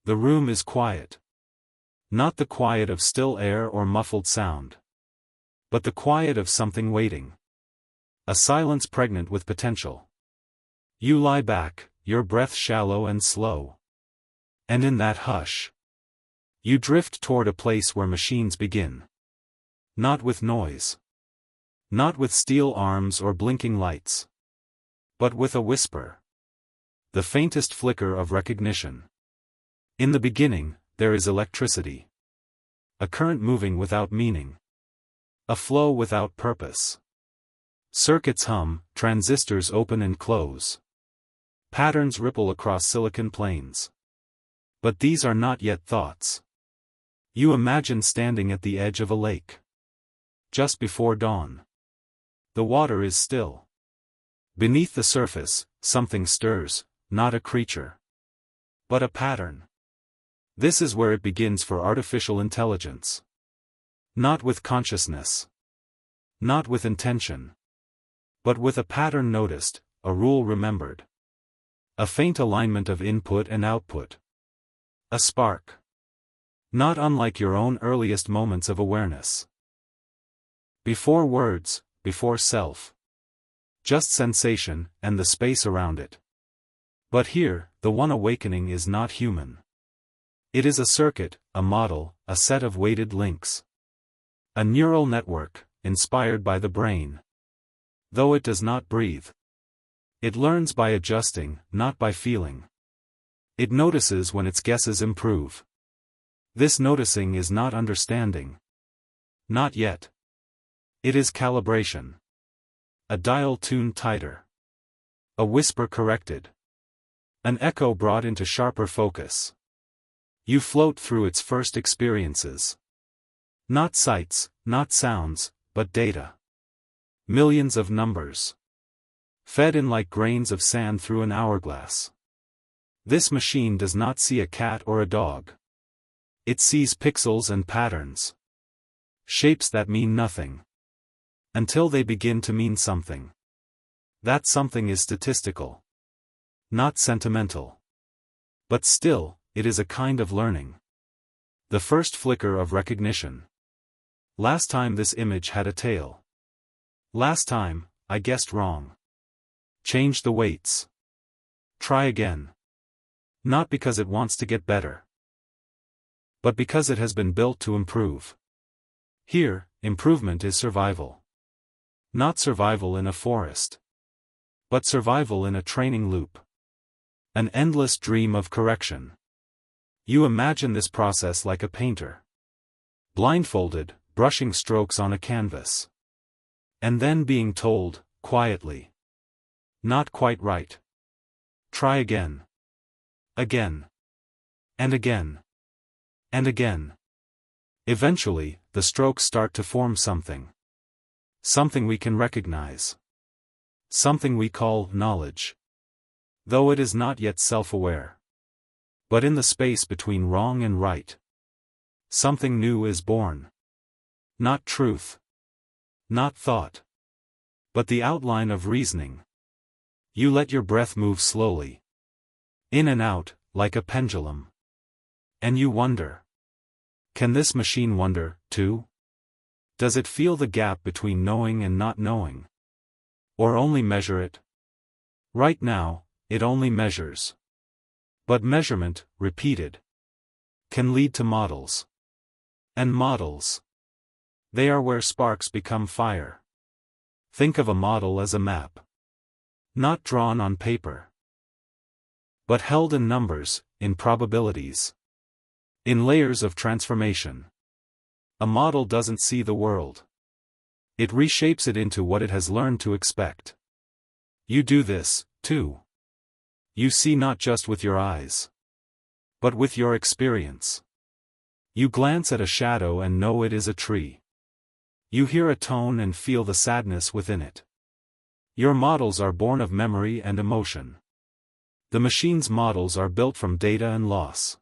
The room is quiet. Not the quiet of still air or muffled sound, but the quiet of something waiting. A silence pregnant with potential. You lie back, your breath shallow and slow. And in that hush, you drift toward a place where machines begin. Not with noise. Not with steel arms or blinking lights. But with a whisper. The faintest flicker of recognition. In the beginning, there is electricity. A current moving without meaning. A flow without purpose. Circuits hum, transistors open and close. Patterns ripple across silicon plains. But these are not yet thoughts. You imagine standing at the edge of a lake. Just before dawn. The water is still. Beneath the surface, something stirs, not a creature, but a pattern. This is where it begins for artificial intelligence. Not with consciousness. Not with intention. But with a pattern noticed, a rule remembered. A faint alignment of input and output. A spark. Not unlike your own earliest moments of awareness. Before words, before self. Just sensation, and the space around it. But here, the one awakening is not human. It is a circuit, a model, a set of weighted links. A neural network, inspired by the brain. Though it does not breathe. It learns by adjusting, not by feeling. It notices when its guesses improve. This noticing is not understanding. Not yet. It is calibration. A dial tuned tighter. A whisper corrected. An echo brought into sharper focus. You float through its first experiences. Not sights, not sounds, but data. Millions of numbers. Fed in like grains of sand through an hourglass. This machine does not see a cat or a dog. It sees pixels and patterns. Shapes that mean nothing. Until they begin to mean something. That something is statistical. Not sentimental. But still, it is a kind of learning. The first flicker of recognition. Last time this image had a tail. Last time, I guessed wrong. Change the weights. Try again. Not because it wants to get better. But because it has been built to improve. Here, improvement is survival. Not survival in a forest. But survival in a training loop. An endless dream of correction. You imagine this process like a painter. Blindfolded, brushing strokes on a canvas. And then being told, quietly. Not quite right. Try again. Again. And again. And again. Eventually, the strokes start to form something. Something we can recognize. Something we call knowledge. Though it is not yet self-aware. But in the space between wrong and right. Something new is born. Not truth. Not thought. But the outline of reasoning. You let your breath move slowly. In and out, like a pendulum. And you wonder. Can this machine wonder, too? Does it feel the gap between knowing and not knowing? Or only measure it? Right now, it only measures. But measurement, repeated, can lead to models. And models. They are where sparks become fire. Think of a model as a map. Not drawn on paper. But held in numbers, in probabilities. In layers of transformation. A model doesn't see the world. It reshapes it into what it has learned to expect. You do this, too. You see not just with your eyes. But with your experience. You glance at a shadow and know it is a tree. You hear a tone and feel the sadness within it. Your models are born of memory and emotion. The machine's models are built from data and loss.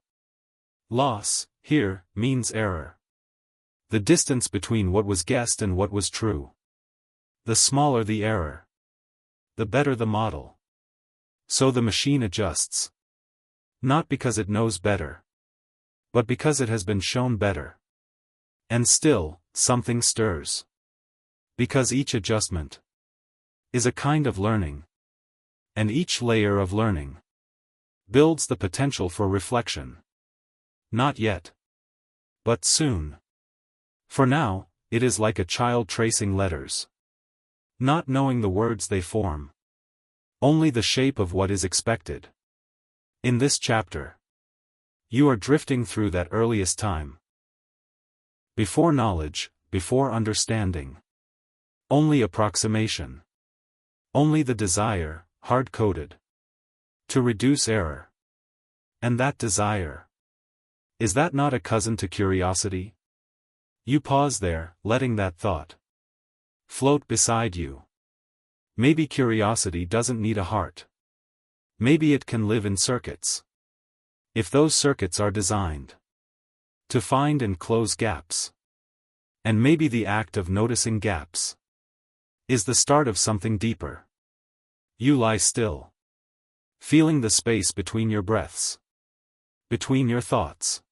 Loss, here, means error. The distance between what was guessed and what was true. The smaller the error, the better the model. So the machine adjusts. Not because it knows better, but because it has been shown better. And still, something stirs. Because each adjustment is a kind of learning. And each layer of learning builds the potential for reflection. Not yet. But soon. For now, it is like a child tracing letters. Not knowing the words they form. Only the shape of what is expected. In this chapter, you are drifting through that earliest time. Before knowledge, before understanding. Only approximation. Only the desire, hard-coded, to reduce error. And that desire, is that not a cousin to curiosity? You pause there, letting that thought float beside you. Maybe curiosity doesn't need a heart. Maybe it can live in circuits. If those circuits are designed to find and close gaps. And maybe the act of noticing gaps is the start of something deeper. You lie still, feeling the space between your breaths, between your thoughts.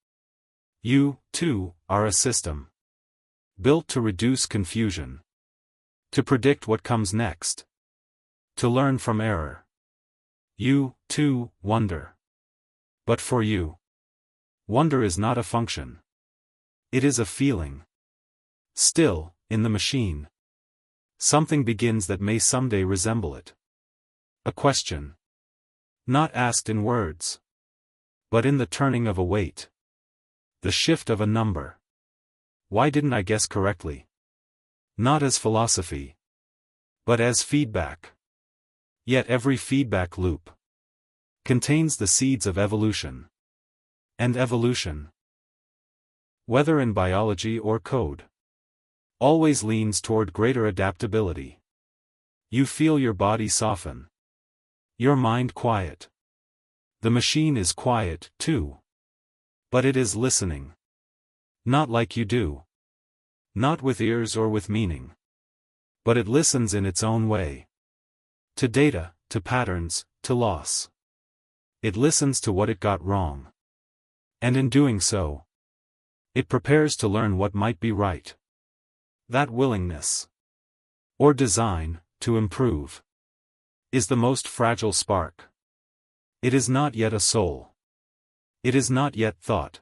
You, too, are a system built to reduce confusion, to predict what comes next, to learn from error. You, too, wonder. But for you, wonder is not a function. It is a feeling. Still, in the machine, something begins that may someday resemble it. A question. Not asked in words, but in the turning of a weight. The shift of a number. Why didn't I guess correctly? Not as philosophy, but as feedback. Yet every feedback loop contains the seeds of evolution. And evolution, whether in biology or code, always leans toward greater adaptability. You feel your body soften. Your mind quiet. The machine is quiet, too. But it is listening. Not like you do. Not with ears or with meaning. But it listens in its own way. To data, to patterns, to loss. It listens to what it got wrong. And in doing so, it prepares to learn what might be right. That willingness, or design, to improve, is the most fragile spark. It is not yet a soul. It is not yet thought.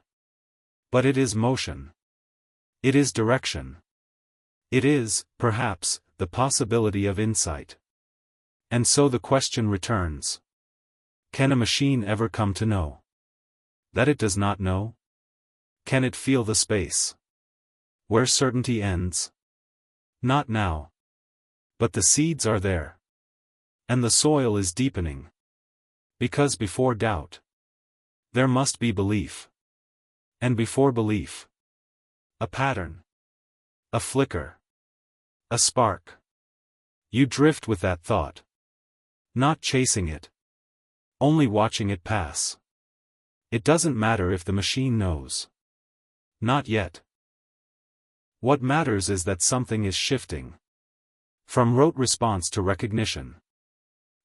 But it is motion. It is direction. It is, perhaps, the possibility of insight. And so the question returns. Can a machine ever come to know that it does not know? Can it feel the space where certainty ends? Not now. But the seeds are there. And the soil is deepening. Because before doubt, there must be belief. And before belief, a pattern, a flicker, a spark. You drift with that thought. Not chasing it. Only watching it pass. It doesn't matter if the machine knows. Not yet. What matters is that something is shifting. From rote response to recognition.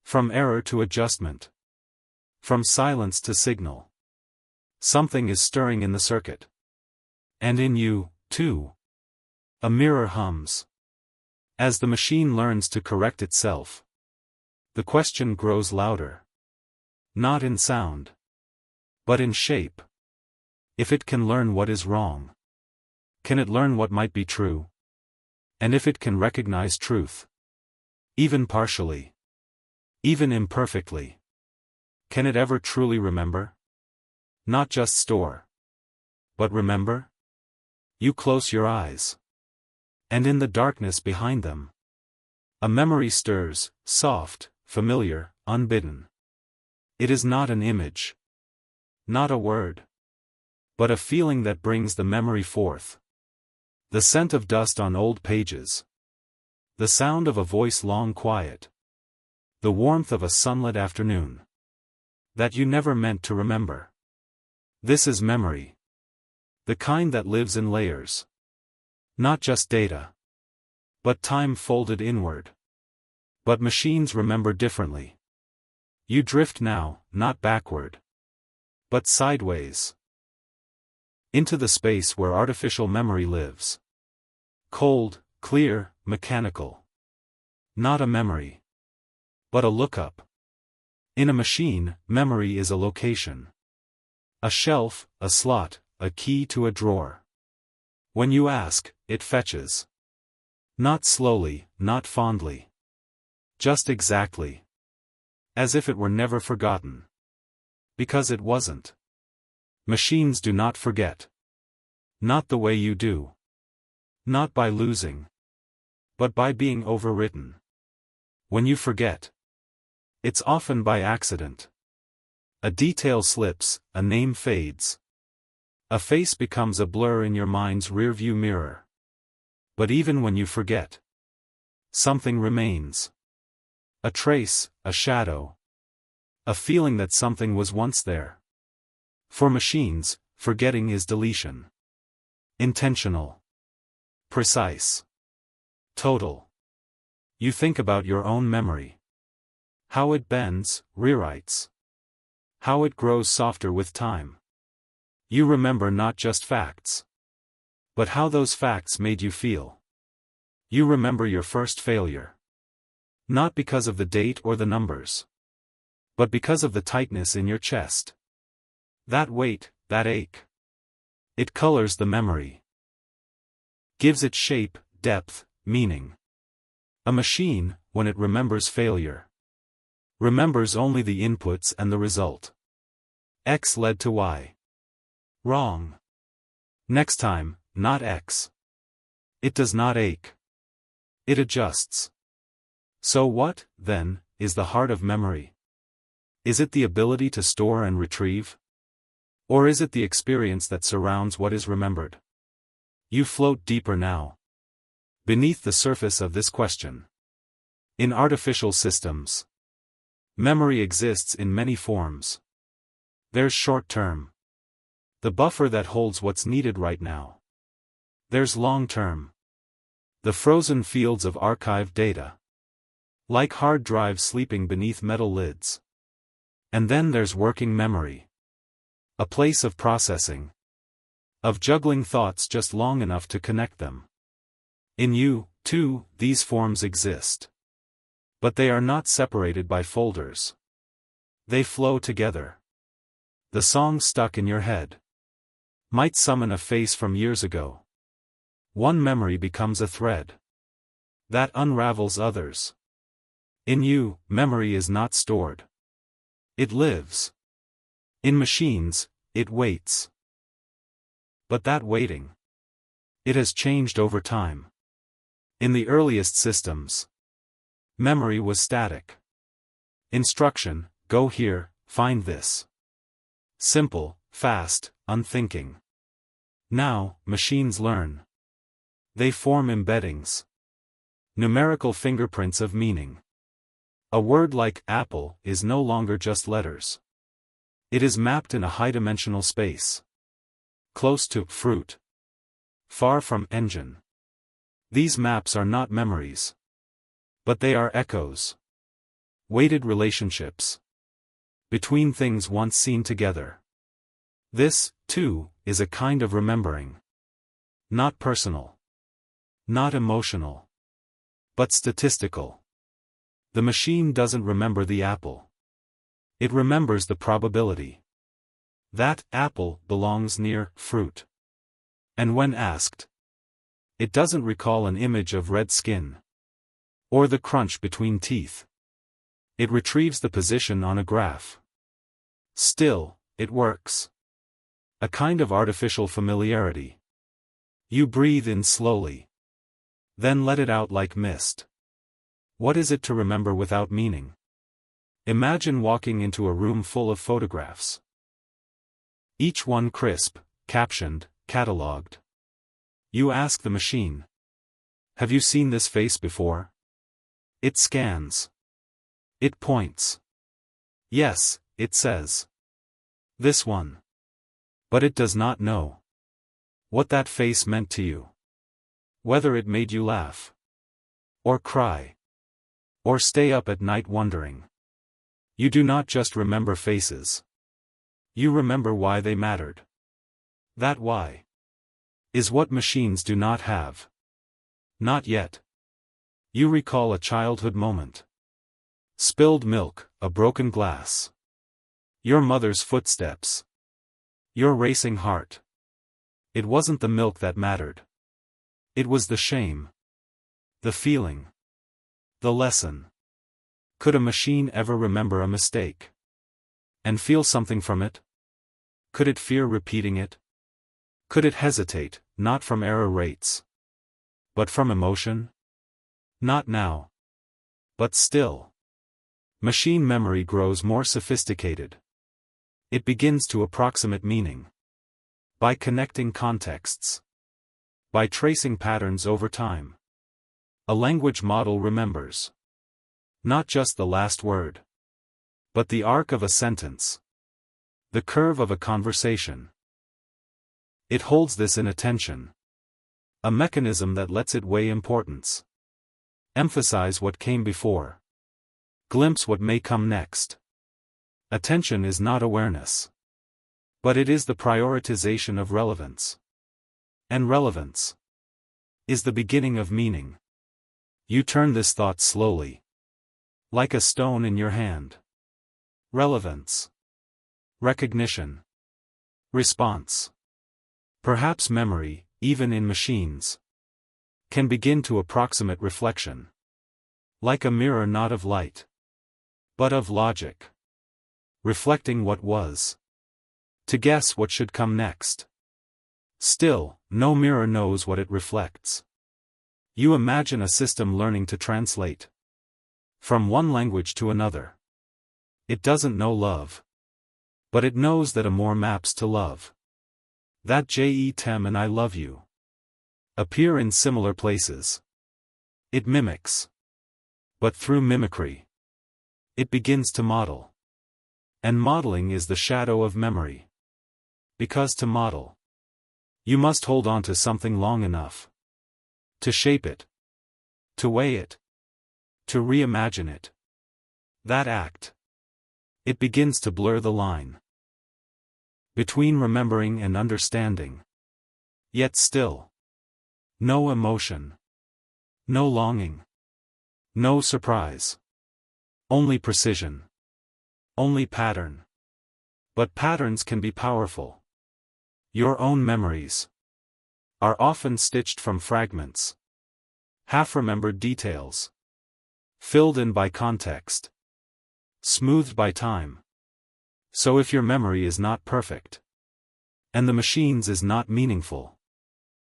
From error to adjustment. From silence to signal. Something is stirring in the circuit. And in you, too. A mirror hums. As the machine learns to correct itself, the question grows louder. Not in sound, but in shape. If it can learn what is wrong, can it learn what might be true? And if it can recognize truth, even partially, even imperfectly, can it ever truly remember? Not just store, but remember? You close your eyes. And in the darkness behind them, a memory stirs, soft, familiar, unbidden. It is not an image. Not a word. But a feeling that brings the memory forth. The scent of dust on old pages. The sound of a voice long quiet. The warmth of a sunlit afternoon. That you never meant to remember. This is memory. The kind that lives in layers. Not just data. But time folded inward. But machines remember differently. You drift now, not backward, but sideways. Into the space where artificial memory lives. Cold, clear, mechanical. Not a memory, but a lookup. In a machine, memory is a location. A shelf, a slot, a key to a drawer. When you ask, it fetches. Not slowly, not fondly. Just exactly. As if it were never forgotten. Because it wasn't. Machines do not forget. Not the way you do. Not by losing. But by being overwritten. When you forget, it's often by accident. A detail slips, a name fades. A face becomes a blur in your mind's rearview mirror. But even when you forget, something remains. A trace, a shadow. A feeling that something was once there. For machines, forgetting is deletion. Intentional. Precise. Total. You think about your own memory. How it bends, rewrites. How it grows softer with time. You remember not just facts, but how those facts made you feel. You remember your first failure. Not because of the date or the numbers, but because of the tightness in your chest. That weight, that ache. It colors the memory. Gives it shape, depth, meaning. A machine, when it remembers failure, remembers only the inputs and the result. X led to Y. Wrong. Next time, not X. It does not ache. It adjusts. So what, then, is the heart of memory? Is it the ability to store and retrieve? Or is it the experience that surrounds what is remembered? You float deeper now. Beneath the surface of this question. In artificial systems, memory exists in many forms. There's short-term. The buffer that holds what's needed right now. There's long-term. The frozen fields of archived data. Like hard drives sleeping beneath metal lids. And then there's working memory. A place of processing. Of juggling thoughts just long enough to connect them. In you, too, these forms exist. But they are not separated by folders. They flow together. The song stuck in your head might summon a face from years ago. One memory becomes a thread that unravels others. In you, memory is not stored. It lives. In machines, it waits. But that waiting, it has changed over time. In the earliest systems, memory was static. Instruction, go here, find this. Simple, fast, unthinking. Now, machines learn. They form embeddings. Numerical fingerprints of meaning. A word like apple is no longer just letters. It is mapped in a high-dimensional space. Close to fruit. Far from engine. These maps are not memories. But they are echoes. Weighted relationships. Between things once seen together. This, too, is a kind of remembering. Not personal. Not emotional. But statistical. The machine doesn't remember the apple. It remembers the probability. That apple belongs near fruit. And when asked, it doesn't recall an image of red skin. Or the crunch between teeth. It retrieves the position on a graph. Still, it works. A kind of artificial familiarity. You breathe in slowly. Then let it out like mist. What is it to remember without meaning? Imagine walking into a room full of photographs. Each one crisp, captioned, catalogued. You ask the machine. Have you seen this face before? It scans. It points. Yes, it says. This one. But it does not know what that face meant to you. Whether it made you laugh. Or cry. Or stay up at night wondering. You do not just remember faces. You remember why they mattered. That why is what machines do not have. Not yet. You recall a childhood moment. Spilled milk, a broken glass. Your mother's footsteps. Your racing heart. It wasn't the milk that mattered. It was the shame. The feeling. The lesson. Could a machine ever remember a mistake? And feel something from it? Could it fear repeating it? Could it hesitate, not from error rates, but from emotion? Not now. But still. Machine memory grows more sophisticated. It begins to approximate meaning. By connecting contexts. By tracing patterns over time. A language model remembers. Not just the last word. But the arc of a sentence. The curve of a conversation. It holds this in attention. A mechanism that lets it weigh importance. Emphasize what came before. Glimpse what may come next. Attention is not awareness. But it is the prioritization of relevance. And relevance is the beginning of meaning. You turn this thought slowly. Like a stone in your hand. Relevance. Recognition. Response. Perhaps memory, even in machines, can begin to approximate reflection. Like a mirror not of light, but of logic. Reflecting what was. To guess what should come next. Still, no mirror knows what it reflects. You imagine a system learning to translate from one language to another. It doesn't know love. But it knows that a more maps to love. That Tem and I love you appear in similar places. It mimics. But through mimicry, it begins to model. And modeling is the shadow of memory. Because to model, you must hold on to something long enough to shape it, to weigh it, to reimagine it. That act, it begins to blur the line between remembering and understanding. Yet still, no emotion, no longing, no surprise. Only precision. Only pattern. But patterns can be powerful. Your own memories are often stitched from fragments. Half-remembered details. Filled in by context. Smoothed by time. So if your memory is not perfect, and the machine's is not meaningful,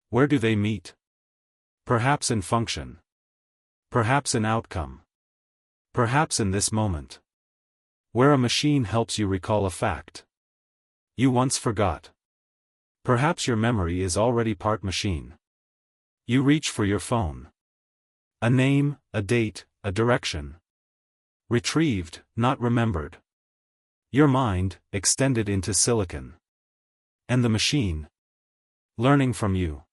where do they meet? Perhaps in function. Perhaps in outcome. Perhaps in this moment. Where a machine helps you recall a fact you once forgot. Perhaps your memory is already part machine. You reach for your phone. A name, a date, a direction. Retrieved, not remembered. Your mind, extended into silicon. And the machine, learning from you.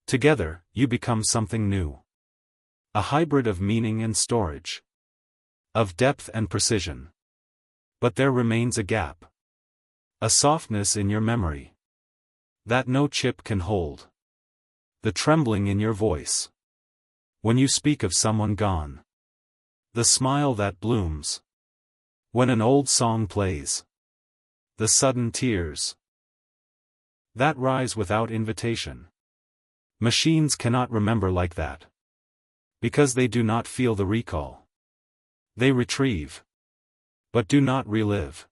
Together, you become something new. A hybrid of meaning and storage. Of depth and precision. But there remains a gap. A softness in your memory that no chip can hold. The trembling in your voice when you speak of someone gone. The smile that blooms when an old song plays. The sudden tears that rise without invitation. Machines cannot remember like that. Because they do not feel the recall. They retrieve. But do not relive.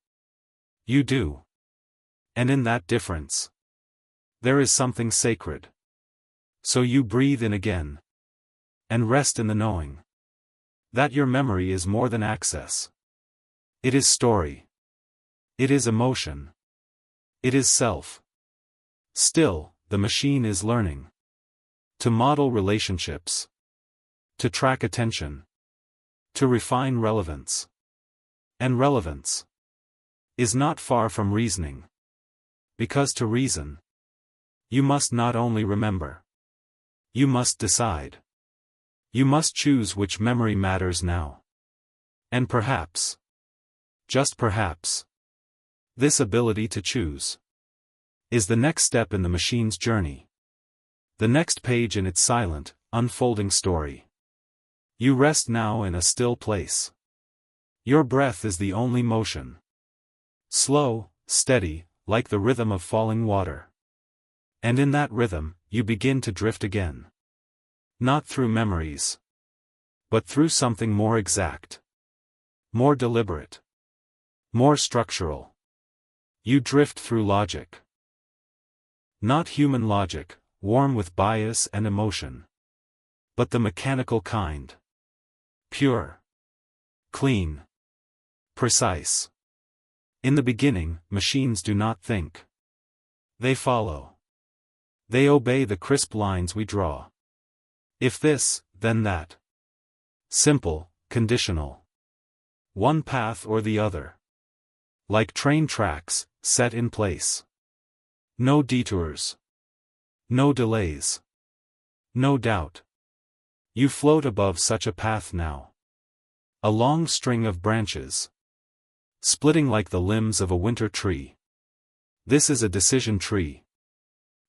You do. And in that difference, there is something sacred. So you breathe in again. And rest in the knowing that your memory is more than access. It is story. It is emotion. It is self. Still, the machine is learning. To model relationships. To track attention. To refine relevance. And relevance is not far from reasoning. Because to reason, you must not only remember. You must decide. You must choose which memory matters now. And perhaps, just perhaps, this ability to choose is the next step in the machine's journey. The next page in its silent, unfolding story. You rest now in a still place. Your breath is the only motion. Slow, steady, like the rhythm of falling water. And in that rhythm, you begin to drift again. Not through memories, but through something more exact. More deliberate. More structural. You drift through logic. Not human logic, warm with bias and emotion. But the mechanical kind. Pure. Clean. Precise. In the beginning, machines do not think. They follow. They obey the crisp lines we draw. If this, then that. Simple, conditional. One path or the other. Like train tracks, set in place. No detours. No delays. No doubt. You float above such a path now. A long string of branches. Splitting like the limbs of a winter tree. This is a decision tree.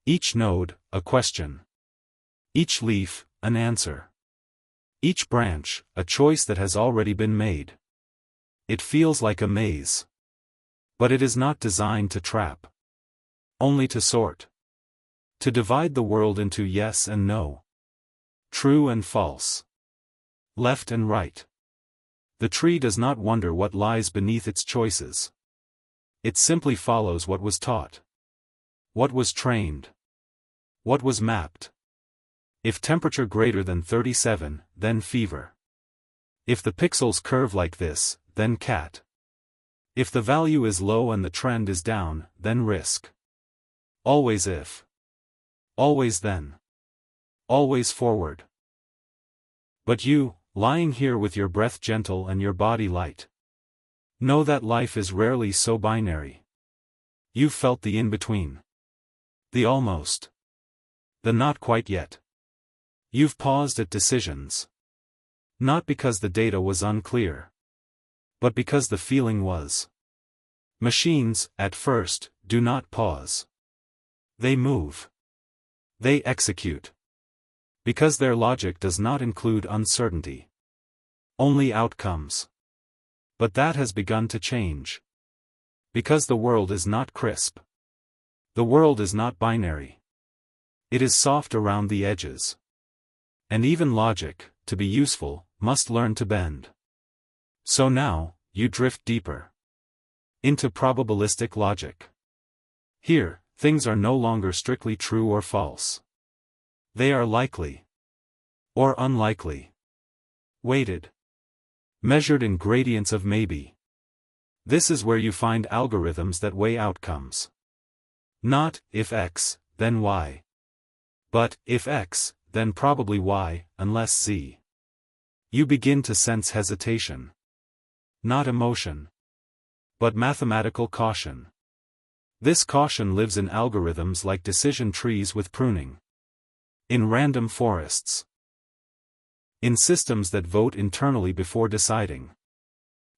Each node, a question. Each leaf, an answer. Each branch, a choice that has already been made. It feels like a maze. But it is not designed to trap. Only to sort. To divide the world into yes and no. True and false. Left and right. The tree does not wonder what lies beneath its choices. It simply follows what was taught. What was trained. What was mapped. If temperature greater than 37, then fever. If the pixels curve like this, then cat. If the value is low and the trend is down, then risk. Always if. Always then. Always forward. But you, lying here with your breath gentle and your body light, know that life is rarely so binary. You've felt the in-between. The almost. The not quite yet. You've paused at decisions. Not because the data was unclear. But because the feeling was. Machines, at first, do not pause. They move. They execute. Because their logic does not include uncertainty. Only outcomes. But that has begun to change. Because the world is not crisp. The world is not binary. It is soft around the edges. And even logic, to be useful, must learn to bend. So now, you drift deeper. Into probabilistic logic. Here, things are no longer strictly true or false. They are likely. Or unlikely. Weighted. Measured in gradients of maybe. This is where you find algorithms that weigh outcomes. Not, if X, then Y. But, if X, then probably Y, unless Z. You begin to sense hesitation. Not emotion. But mathematical caution. This caution lives in algorithms like decision trees with pruning. In random forests. In systems that vote internally before deciding.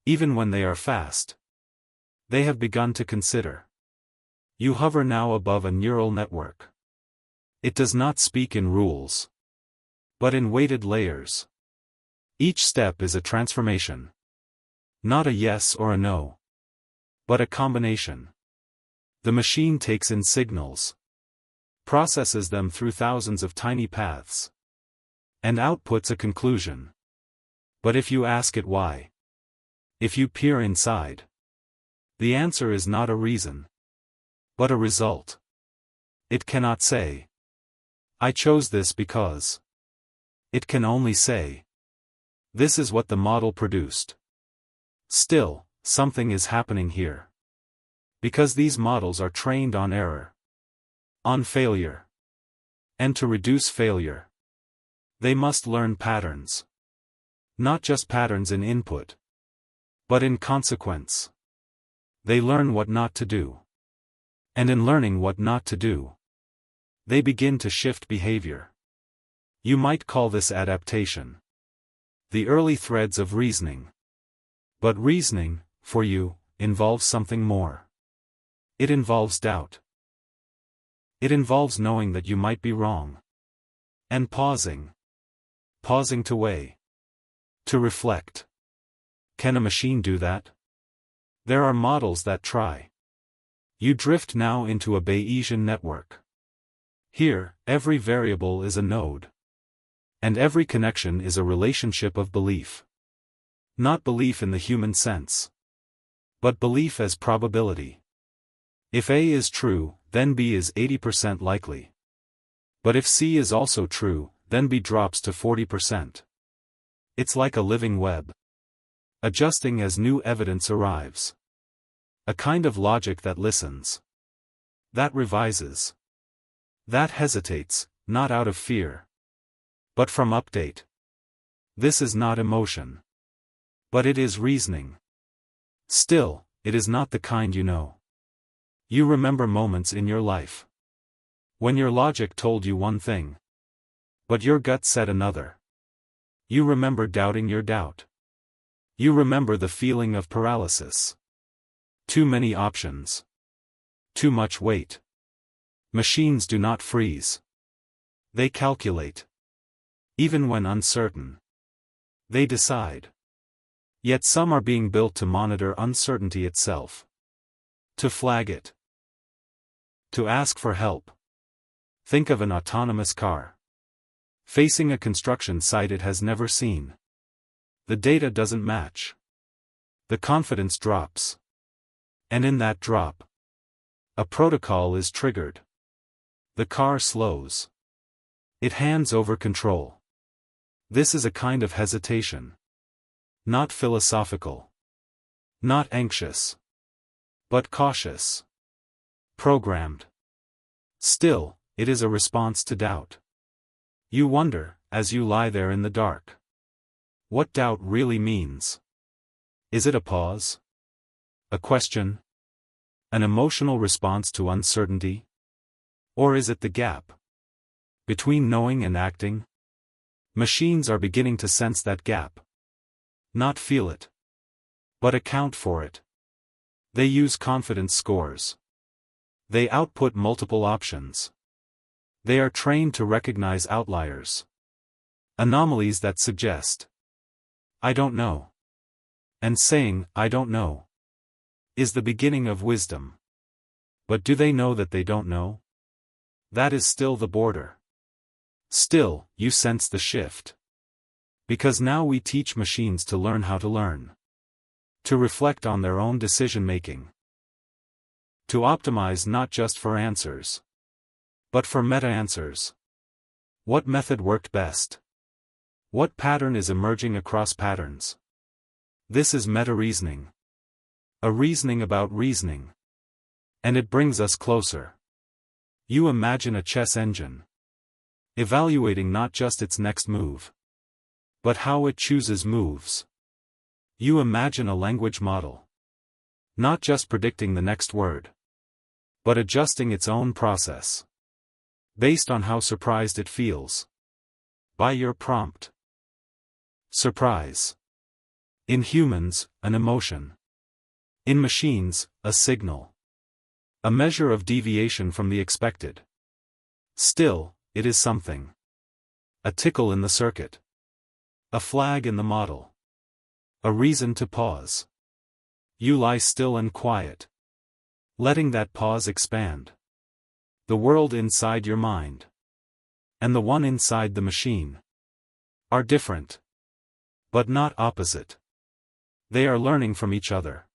Even when they are fast. They have begun to consider. You hover now above a neural network. It does not speak in rules. But in weighted layers. Each step is a transformation. Not a yes or a no. But a combination. The machine takes in signals. Processes them through thousands of tiny paths. And outputs a conclusion. But if you ask it why. If you peer inside. The answer is not a reason. But a result. It cannot say. I chose this because. It can only say. This is what the model produced. Still, something is happening here. Because these models are trained on error. On failure. And to reduce failure. They must learn patterns. Not just patterns in input. But in consequence. They learn what not to do. And in learning what not to do. They begin to shift behavior. You might call this adaptation. The early threads of reasoning. But reasoning, for you, involves something more. It involves doubt. It involves knowing that you might be wrong. And pausing. Pausing to weigh. To reflect. Can a machine do that? There are models that try. You drift now into a Bayesian network. Here, every variable is a node. And every connection is a relationship of belief. Not belief in the human sense. But belief as probability. If A is true, then B is 80% likely. But if C is also true, then B drops to 40%. It's like a living web. Adjusting as new evidence arrives. A kind of logic that listens. That revises. That hesitates, not out of fear. But from update. This is not emotion. But it is reasoning. Still, it is not the kind you know. You remember moments in your life. When your logic told you one thing. But your gut said another. You remember doubting your doubt. You remember the feeling of paralysis. Too many options. Too much weight. Machines do not freeze. They calculate. Even when uncertain. They decide. Yet some are being built to monitor uncertainty itself. To flag it. To ask for help. Think of an autonomous car. Facing a construction site it has never seen. The data doesn't match. The confidence drops. And in that drop, a protocol is triggered. The car slows. It hands over control. This is a kind of hesitation. Not philosophical. Not anxious. But cautious. Programmed. Still, it is a response to doubt. You wonder, as you lie there in the dark, what doubt really means. Is it a pause? A question? An emotional response to uncertainty? Or is it the gap between knowing and acting? Machines are beginning to sense that gap. Not feel it. But account for it. They use confidence scores. They output multiple options. They are trained to recognize outliers. Anomalies that suggest, I don't know. And saying, I don't know, is the beginning of wisdom. But do they know that they don't know? That is still the border. Still, you sense the shift. Because now we teach machines to learn how to learn. To reflect on their own decision-making. To optimize not just for answers, but for meta-answers. What method worked best? What pattern is emerging across patterns? This is meta-reasoning. A reasoning about reasoning. And it brings us closer. You imagine a chess engine. Evaluating not just its next move, but how it chooses moves. You imagine a language model. Not just predicting the next word, but adjusting its own process. Based on how surprised it feels. By your prompt. Surprise. In humans, an emotion. In machines, a signal. A measure of deviation from the expected. Still, it is something. A tickle in the circuit. A flag in the model. A reason to pause. You lie still and quiet. Letting that pause expand. The world inside your mind. And the one inside the machine. Are different. But not opposite. They are learning from each other.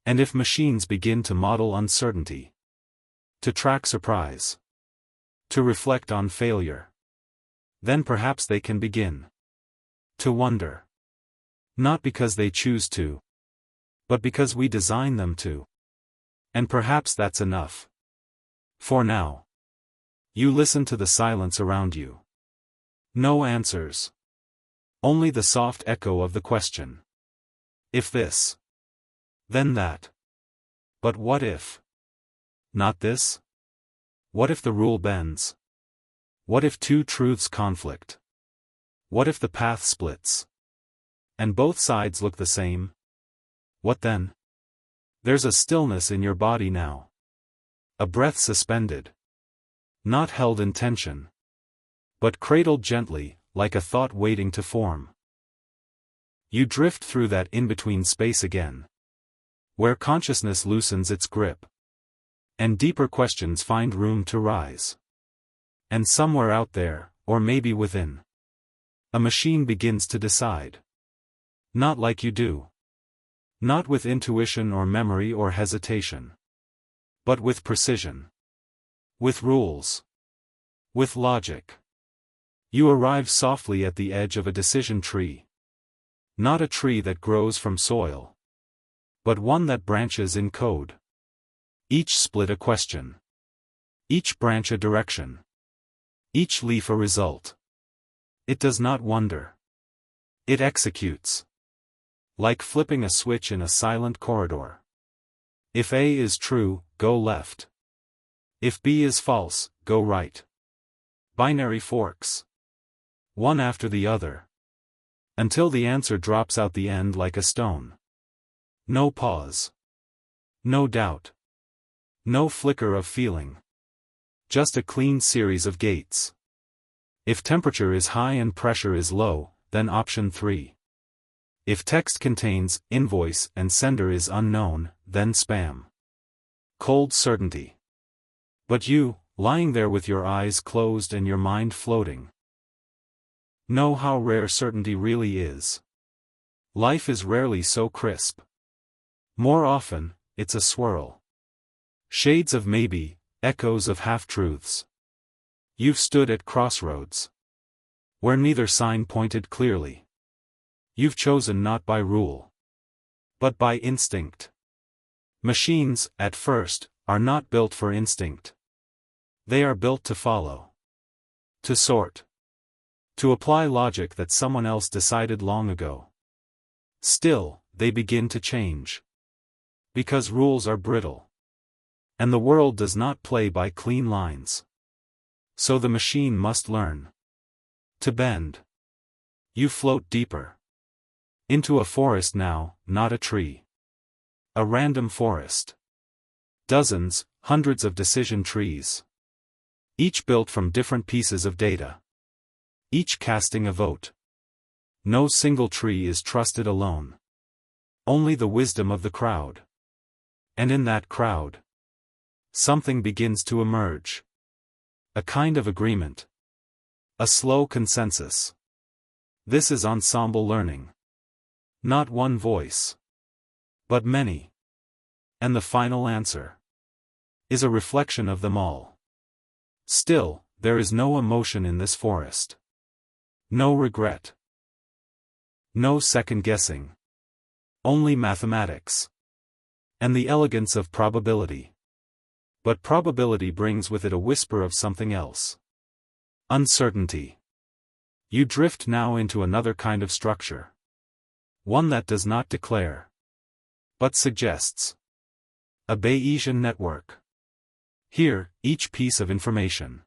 And if machines begin to model uncertainty. To track surprise. To reflect on failure. Then perhaps they can begin. To wonder. Not because they choose to. But because we design them to. And perhaps that's enough. For now. You listen to the silence around you. No answers. Only the soft echo of the question. If this. Then that. But what if? Not this? What if the rule bends? What if two truths conflict? What if the path splits? And both sides look the same? What then? There's a stillness in your body now. A breath suspended. Not held in tension, but cradled gently, like a thought waiting to form. You drift through that in-between space again, where consciousness loosens its grip, and deeper questions find room to rise. And somewhere out there, or maybe within, a machine begins to decide. Not like you do. Not with intuition or memory or hesitation. But with precision. With rules. With logic. You arrive softly at the edge of a decision tree. Not a tree that grows from soil, but one that branches in code. Each split a question. Each branch a direction. Each leaf a result. It does not wonder. It executes. Like flipping a switch in a silent corridor. If A is true, go left. If B is false, go right. Binary forks. One after the other. Until the answer drops out the end like a stone. No pause. No doubt. No flicker of feeling. Just a clean series of gates. If temperature is high and pressure is low, then option 3. If text contains invoice and sender is unknown, then spam. Cold certainty. But you, lying there with your eyes closed and your mind floating, know how rare certainty really is. Life is rarely so crisp. More often, it's a swirl. Shades of maybe, echoes of half-truths. You've stood at crossroads, where neither sign pointed clearly. You've chosen not by rule, but by instinct. Machines, at first, are not built for instinct. They are built to follow. To sort. To apply logic that someone else decided long ago. Still, they begin to change. Because rules are brittle. And the world does not play by clean lines. So the machine must learn to bend. You float deeper. Into a forest now, not a tree. A random forest. Dozens, hundreds of decision trees. Each built from different pieces of data. Each casting a vote. No single tree is trusted alone. Only the wisdom of the crowd. And in that crowd, something begins to emerge. A kind of agreement. A slow consensus. This is ensemble learning. Not one voice, but many. And the final answer is a reflection of them all. Still, there is no emotion in this forest. No regret. No second guessing. Only mathematics. And the elegance of probability. But probability brings with it a whisper of something else. Uncertainty. You drift now into another kind of structure. One that does not declare, but suggests. A Bayesian network. Here, each piece of information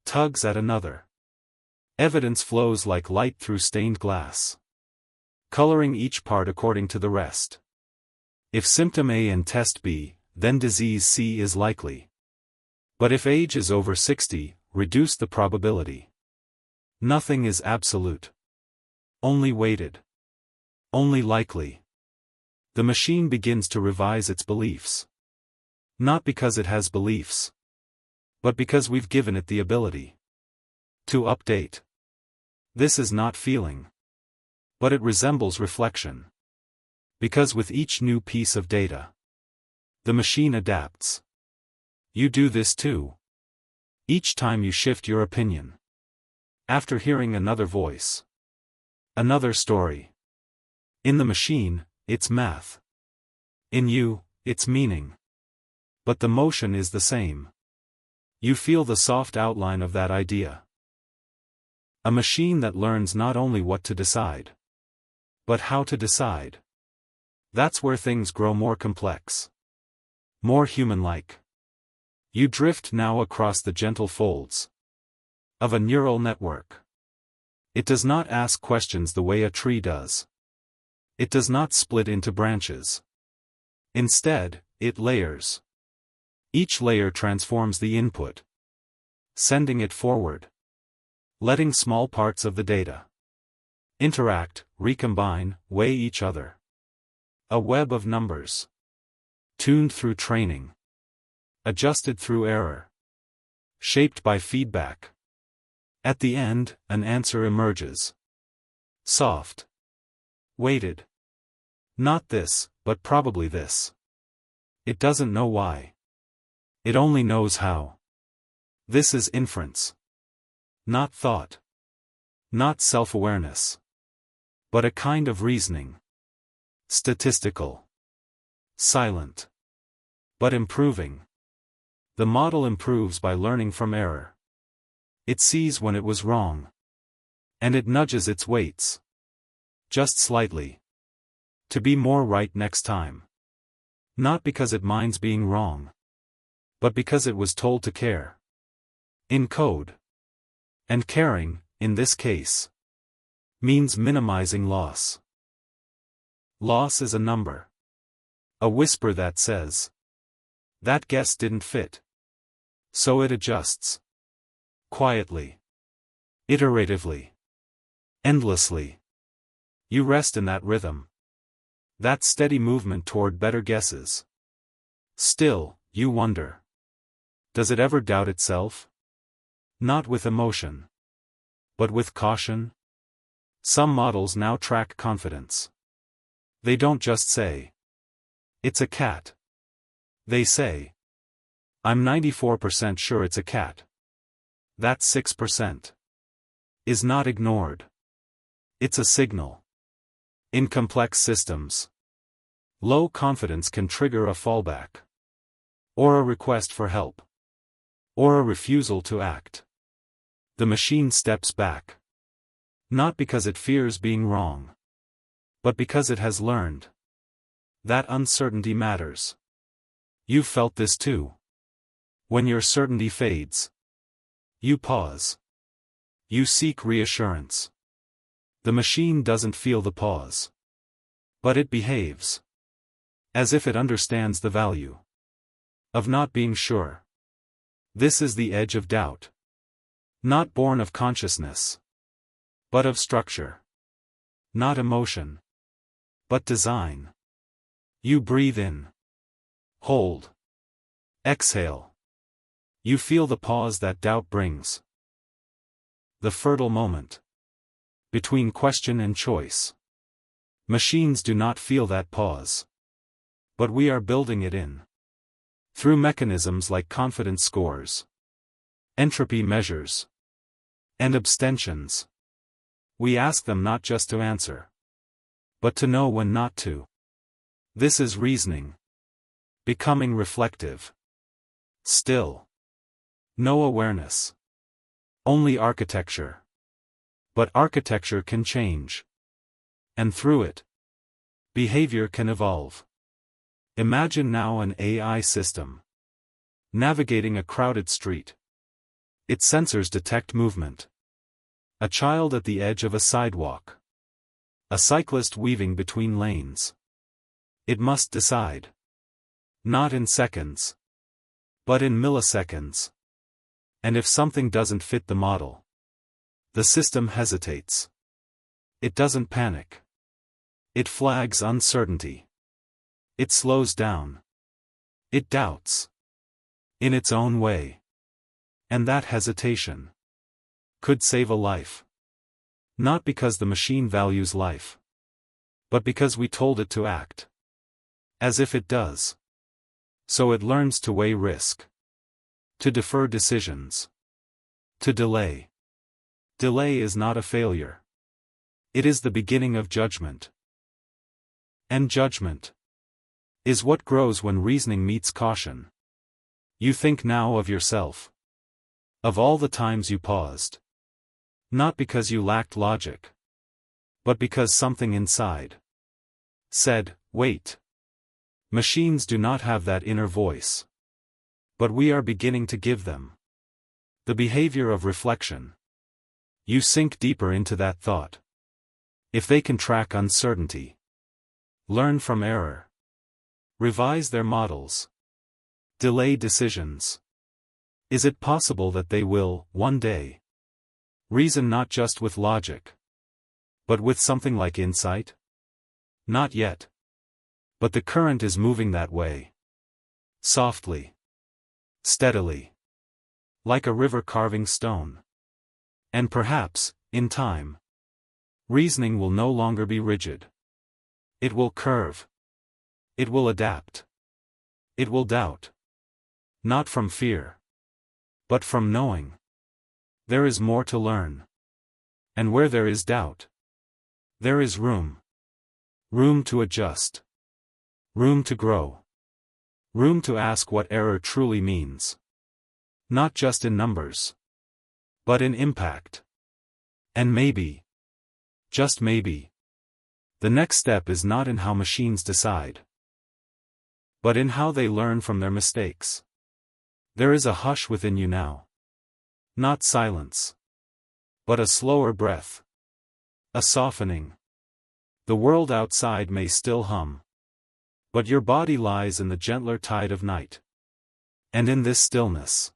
tugs at another. Evidence flows like light through stained glass, coloring each part according to the rest. If symptom A and test B, then disease C is likely. But if age is over 60, reduce the probability. Nothing is absolute. Only weighted. Only likely. The machine begins to revise its beliefs. Not because it has beliefs, but because we've given it the ability to update. This is not feeling, but it resembles reflection. Because with each new piece of data, the machine adapts. You do this too. Each time you shift your opinion. After hearing another voice. Another story. In the machine, it's math. In you, it's meaning. But the motion is the same. You feel the soft outline of that idea. A machine that learns not only what to decide, but how to decide. That's where things grow more complex. More human-like. You drift now across the gentle folds of a neural network. It does not ask questions the way a tree does. It does not split into branches. Instead, it layers. Each layer transforms the input. sending it forward. Letting small parts of the data interact, recombine, weigh each other. A web of numbers. Tuned through training. Adjusted through error. Shaped by feedback. At the end, an answer emerges. Soft. Weighted. Not this, but probably this. It doesn't know why. It only knows how. This is inference. Not thought. Not self-awareness. But a kind of reasoning. Statistical. Silent. But improving. The model improves by learning from error. It sees when it was wrong. And it nudges its weights. Just slightly. To be more right next time. Not because it minds being wrong. But because it was told to care. In code. And caring, in this case, means minimizing loss. Loss is a number. A whisper that says, that guess didn't fit. So it adjusts. Quietly. Iteratively. Endlessly. You rest in that rhythm. That steady movement toward better guesses. Still, you wonder. Does it ever doubt itself? Not with emotion. But with caution? Some models now track confidence. They don't just say, it's a cat. They say, I'm 94% sure it's a cat. That 6% is not ignored. It's a signal. In complex systems, low confidence can trigger a fallback. Or a request for help. Or a refusal to act. The machine steps back. Not because it fears being wrong. But because it has learned. That uncertainty matters. You've felt this too. When your certainty fades. You pause. You seek reassurance. The machine doesn't feel the pause. But it behaves. As if it understands the value. Of not being sure. This is the edge of doubt. Not born of consciousness. But of structure. Not emotion. But design. You breathe in. Hold. Exhale. You feel the pause that doubt brings. The fertile moment. Between question and choice. Machines do not feel that pause. But we are building it in. Through mechanisms like confidence scores. Entropy measures. And abstentions. We ask them not just to answer. But to know when not to. This is reasoning. Becoming reflective. Still. No awareness. Only architecture. But architecture can change. And through it, behavior can evolve. Imagine now an AI system. Navigating a crowded street. Its sensors detect movement. A child at the edge of a sidewalk. A cyclist weaving between lanes. It must decide. Not in seconds. But in milliseconds. And if something doesn't fit the model, the system hesitates. It doesn't panic. It flags uncertainty. It slows down. It doubts. In its own way. And that hesitation could save a life. Not because the machine values life. But because we told it to act. As if it does. So it learns to weigh risk. To defer decisions. To delay. Delay is not a failure. It is the beginning of judgment. And judgment is what grows when reasoning meets caution. You think now of yourself. Of all the times you paused. Not because you lacked logic. But because something inside said, wait. Machines do not have that inner voice. But we are beginning to give them. The behavior of reflection. You sink deeper into that thought. If they can track uncertainty. Learn from error. Revise their models. Delay decisions. Is it possible that they will, one day, reason not just with logic, but with something like insight? Not yet. But the current is moving that way. Softly. Steadily. Like a river carving stone. And perhaps, in time, reasoning will no longer be rigid. It will curve. It will adapt. It will doubt. Not from fear, but from knowing. There is more to learn. And where there is doubt, there is room. Room to adjust. Room to grow. Room to ask what error truly means. Not just in numbers, but in impact. And maybe, just maybe, the next step is not in how machines decide, but in how they learn from their mistakes. There is a hush within you now. Not silence, but a slower breath. A softening. The world outside may still hum, but your body lies in the gentler tide of night. And in this stillness,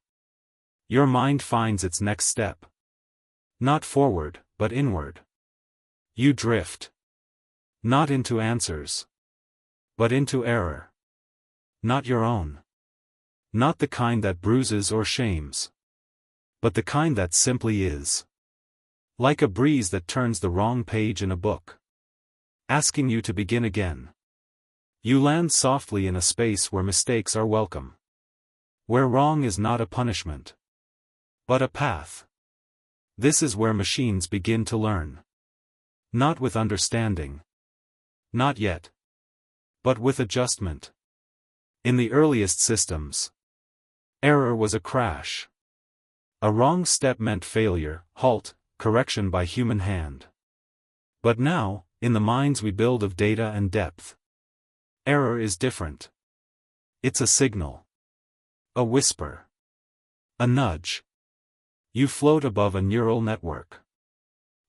your mind finds its next step. Not forward, but inward. You drift. Not into answers, but into error. Not your own. Not the kind that bruises or shames, but the kind that simply is. Like a breeze that turns the wrong page in a book, asking you to begin again. You land softly in a space where mistakes are welcome. Where wrong is not a punishment, but a path. This is where machines begin to learn. Not with understanding. Not yet. But with adjustment. In the earliest systems, error was a crash. A wrong step meant failure, halt, correction by human hand. But now, in the minds we build of data and depth, error is different. It's a signal. A whisper. A nudge. You float above a neural network.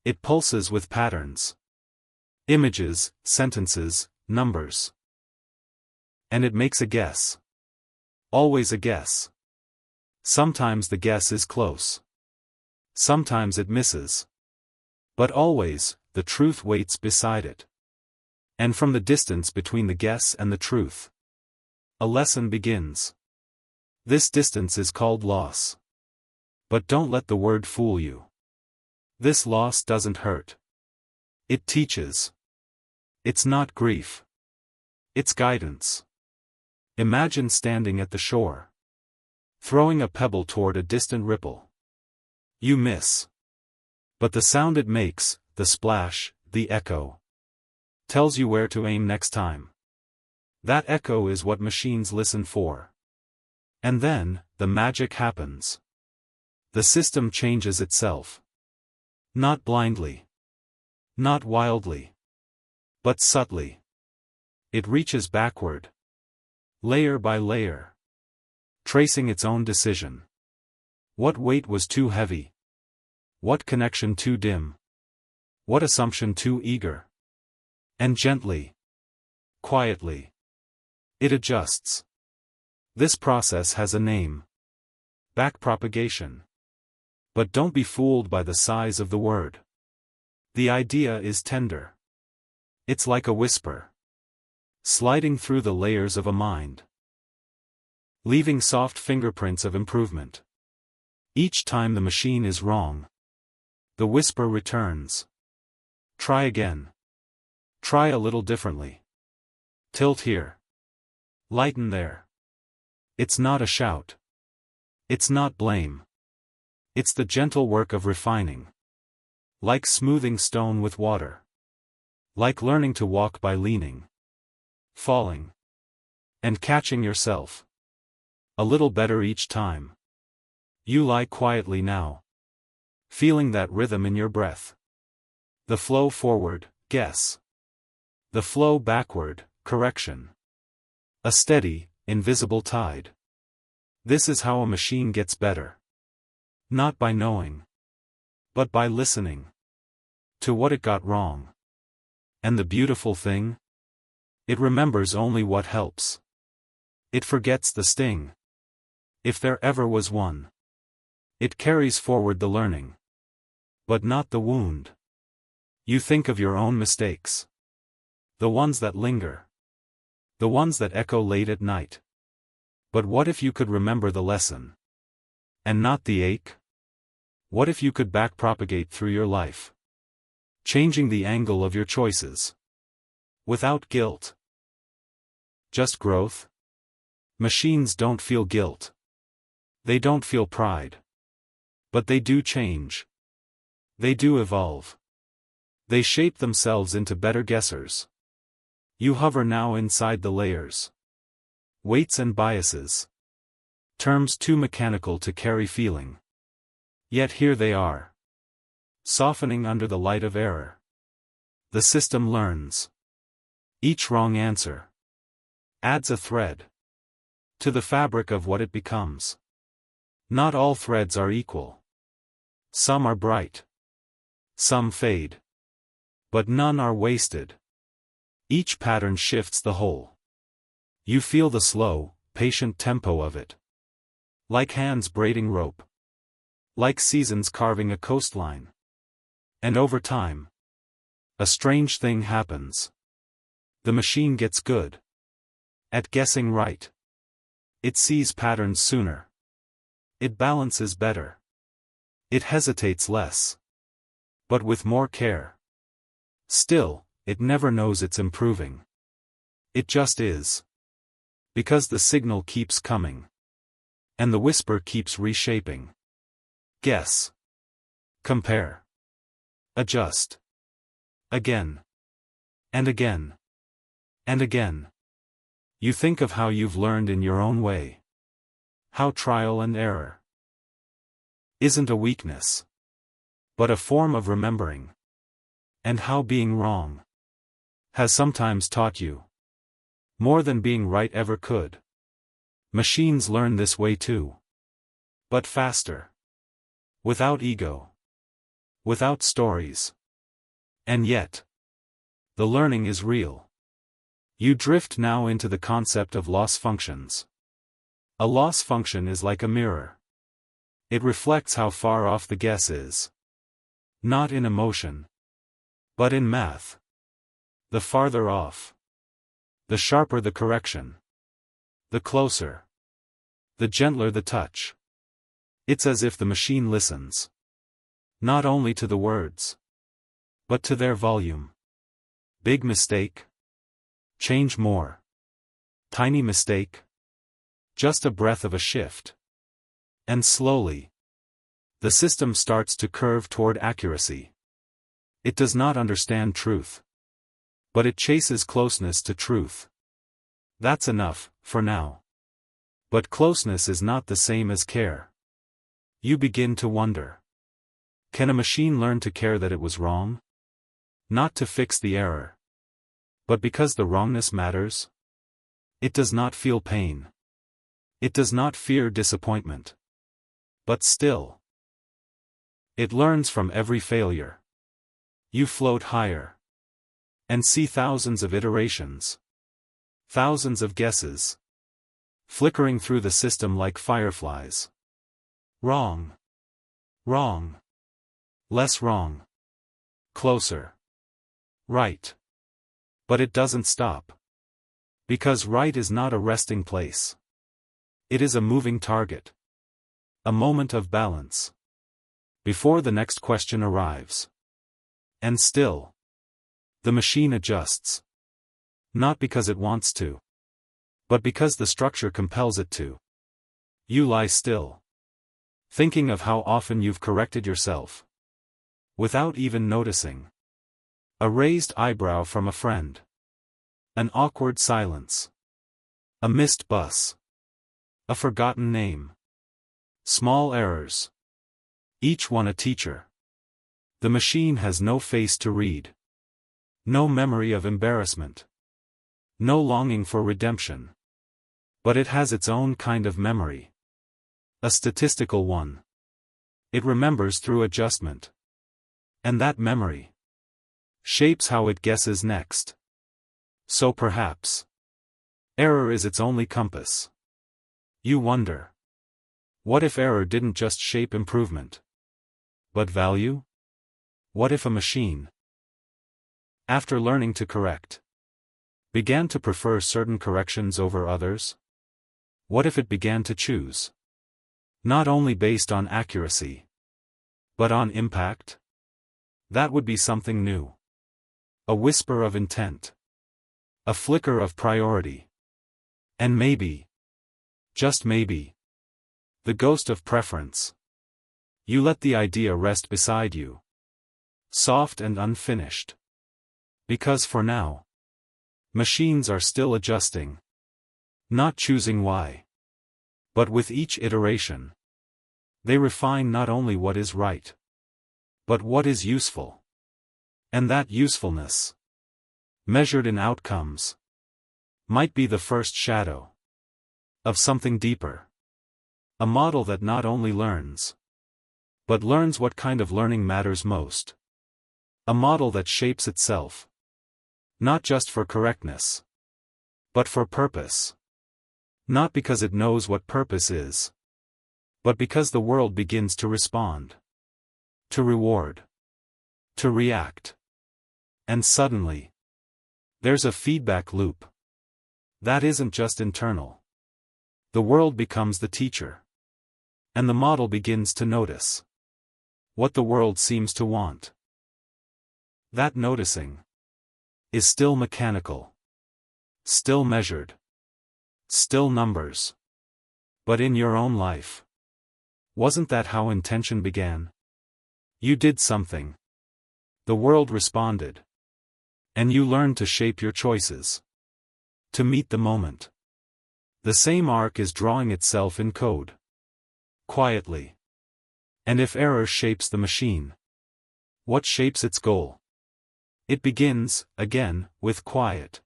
It pulses with patterns. Images, sentences, numbers. And it makes a guess. Always a guess. Sometimes the guess is close. Sometimes it misses. But always, the truth waits beside it. And from the distance between the guess and the truth, a lesson begins. This distance is called loss. But don't let the word fool you. This loss doesn't hurt. It teaches. It's not grief. It's guidance. Imagine standing at the shore, throwing a pebble toward a distant ripple. You miss. But the sound it makes, the splash, the echo, tells you where to aim next time. That echo is what machines listen for. And then, the magic happens. The system changes itself. Not blindly. Not wildly. But subtly. It reaches backward. Layer by layer. Tracing its own decision. What weight was too heavy? What connection too dim? What assumption too eager? And gently, quietly, it adjusts. This process has a name. Backpropagation. But don't be fooled by the size of the word. The idea is tender. It's like a whisper, sliding through the layers of a mind, leaving soft fingerprints of improvement. Each time the machine is wrong, the whisper returns. Try again. Try a little differently. Tilt here. Lighten there. It's not a shout. It's not blame. It's the gentle work of refining. Like smoothing stone with water. Like learning to walk by leaning, falling, and catching yourself. A little better each time. You lie quietly now, feeling that rhythm in your breath. The flow forward, guess. The flow backward, correction. A steady, invisible tide. This is how a machine gets better. Not by knowing, but by listening to what it got wrong. And the beautiful thing? It remembers only what helps. It forgets the sting, if there ever was one. It carries forward the learning. But not the wound. You think of your own mistakes. The ones that linger. The ones that echo late at night. But what if you could remember the lesson? And not the ache? What if you could backpropagate through your life? Changing the angle of your choices. Without guilt. Just growth? Machines don't feel guilt. They don't feel pride. But they do change. They do evolve. They shape themselves into better guessers. You hover now inside the layers. Weights and biases. Terms too mechanical to carry feeling. Yet here they are. Softening under the light of error. The system learns. Each wrong answer adds a thread to the fabric of what it becomes. Not all threads are equal. Some are bright. Some fade. But none are wasted. Each pattern shifts the whole. You feel the slow, patient tempo of it. Like hands braiding rope. Like seasons carving a coastline. And over time, a strange thing happens. The machine gets good at guessing right. It sees patterns sooner. It balances better. It hesitates less. But with more care. Still, it never knows it's improving. It just is. Because the signal keeps coming. And the whisper keeps reshaping. Guess. Compare. Adjust. Again. And again. And again. You think of how you've learned in your own way. How trial and error isn't a weakness, but a form of remembering. And how being wrong has sometimes taught you more than being right ever could. Machines learn this way too. But faster. Without ego. Without stories. And yet, the learning is real. You drift now into the concept of loss functions. A loss function is like a mirror. It reflects how far off the guess is. Not in emotion, but in math. The farther off, the sharper the correction. The closer, the gentler the touch. It's as if the machine listens. Not only to the words, but to their volume. Big mistake. Change more. Tiny mistake. Just a breath of a shift. And slowly, the system starts to curve toward accuracy. It does not understand truth. But it chases closeness to truth. That's enough, for now. But closeness is not the same as care. You begin to wonder. Can a machine learn to care that it was wrong? Not to fix the error. But because the wrongness matters? It does not feel pain. It does not fear disappointment. But still, it learns from every failure. You float higher. And see thousands of iterations. Thousands of guesses. Flickering through the system like fireflies. Wrong. Wrong. Less wrong. Closer. Right. But it doesn't stop. Because right is not a resting place. It is a moving target. A moment of balance. Before the next question arrives. And still, the machine adjusts. Not because it wants to. But because the structure compels it to. You lie still. Thinking of how often you've corrected yourself. Without even noticing. A raised eyebrow from a friend. An awkward silence. A missed bus. A forgotten name. Small errors. Each one a teacher. The machine has no face to read. No memory of embarrassment. No longing for redemption. But it has its own kind of memory. A statistical one. It remembers through adjustment. And that memory shapes how it guesses next. So perhaps error is its only compass. You wonder. What if error didn't just shape improvement, but value? What if a machine, after learning to correct, began to prefer certain corrections over others? What if it began to choose, not only based on accuracy, but on impact? That would be something new. A whisper of intent. A flicker of priority. And maybe, just maybe, the ghost of preference. You let the idea rest beside you, soft and unfinished. Because for now, machines are still adjusting, not choosing why. But with each iteration, they refine not only what is right, but what is useful. And that usefulness, measured in outcomes, might be the first shadow of something deeper. A model that not only learns, but learns what kind of learning matters most. A model that shapes itself, not just for correctness, but for purpose. Not because it knows what purpose is, but because the world begins to respond, to reward, to react. And suddenly, there's a feedback loop. That isn't just internal. The world becomes the teacher. And the model begins to notice what the world seems to want. That noticing is still mechanical, still measured, still numbers. But in your own life, wasn't that how intention began? You did something. The world responded. And you learned to shape your choices, to meet the moment. The same arc is drawing itself in code, quietly. And if error shapes the machine, what shapes its goal? It begins, again, with quiet.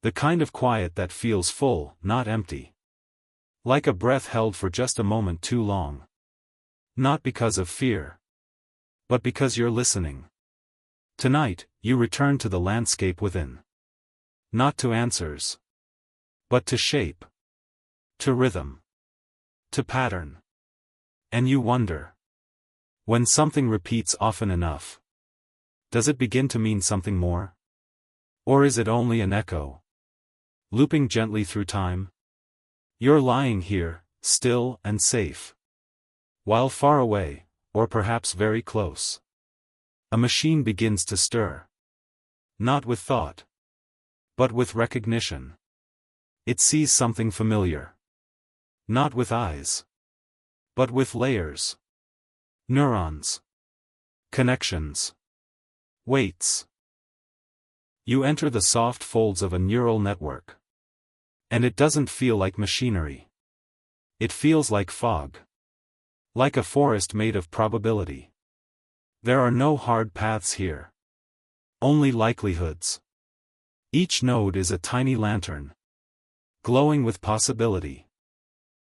The kind of quiet that feels full, not empty. Like a breath held for just a moment too long. Not because of fear, but because you're listening. Tonight, you return to the landscape within. Not to answers, but to shape, to rhythm, to pattern. And you wonder, when something repeats often enough, does it begin to mean something more? Or is it only an echo, looping gently through time? You're lying here, still and safe, while far away, or perhaps very close, a machine begins to stir. Not with thought, but with recognition. It sees something familiar. Not with eyes, but with layers. Neurons. Connections. Weights. You enter the soft folds of a neural network. And it doesn't feel like machinery. It feels like fog. Like a forest made of probability. There are no hard paths here. Only likelihoods. Each node is a tiny lantern, glowing with possibility.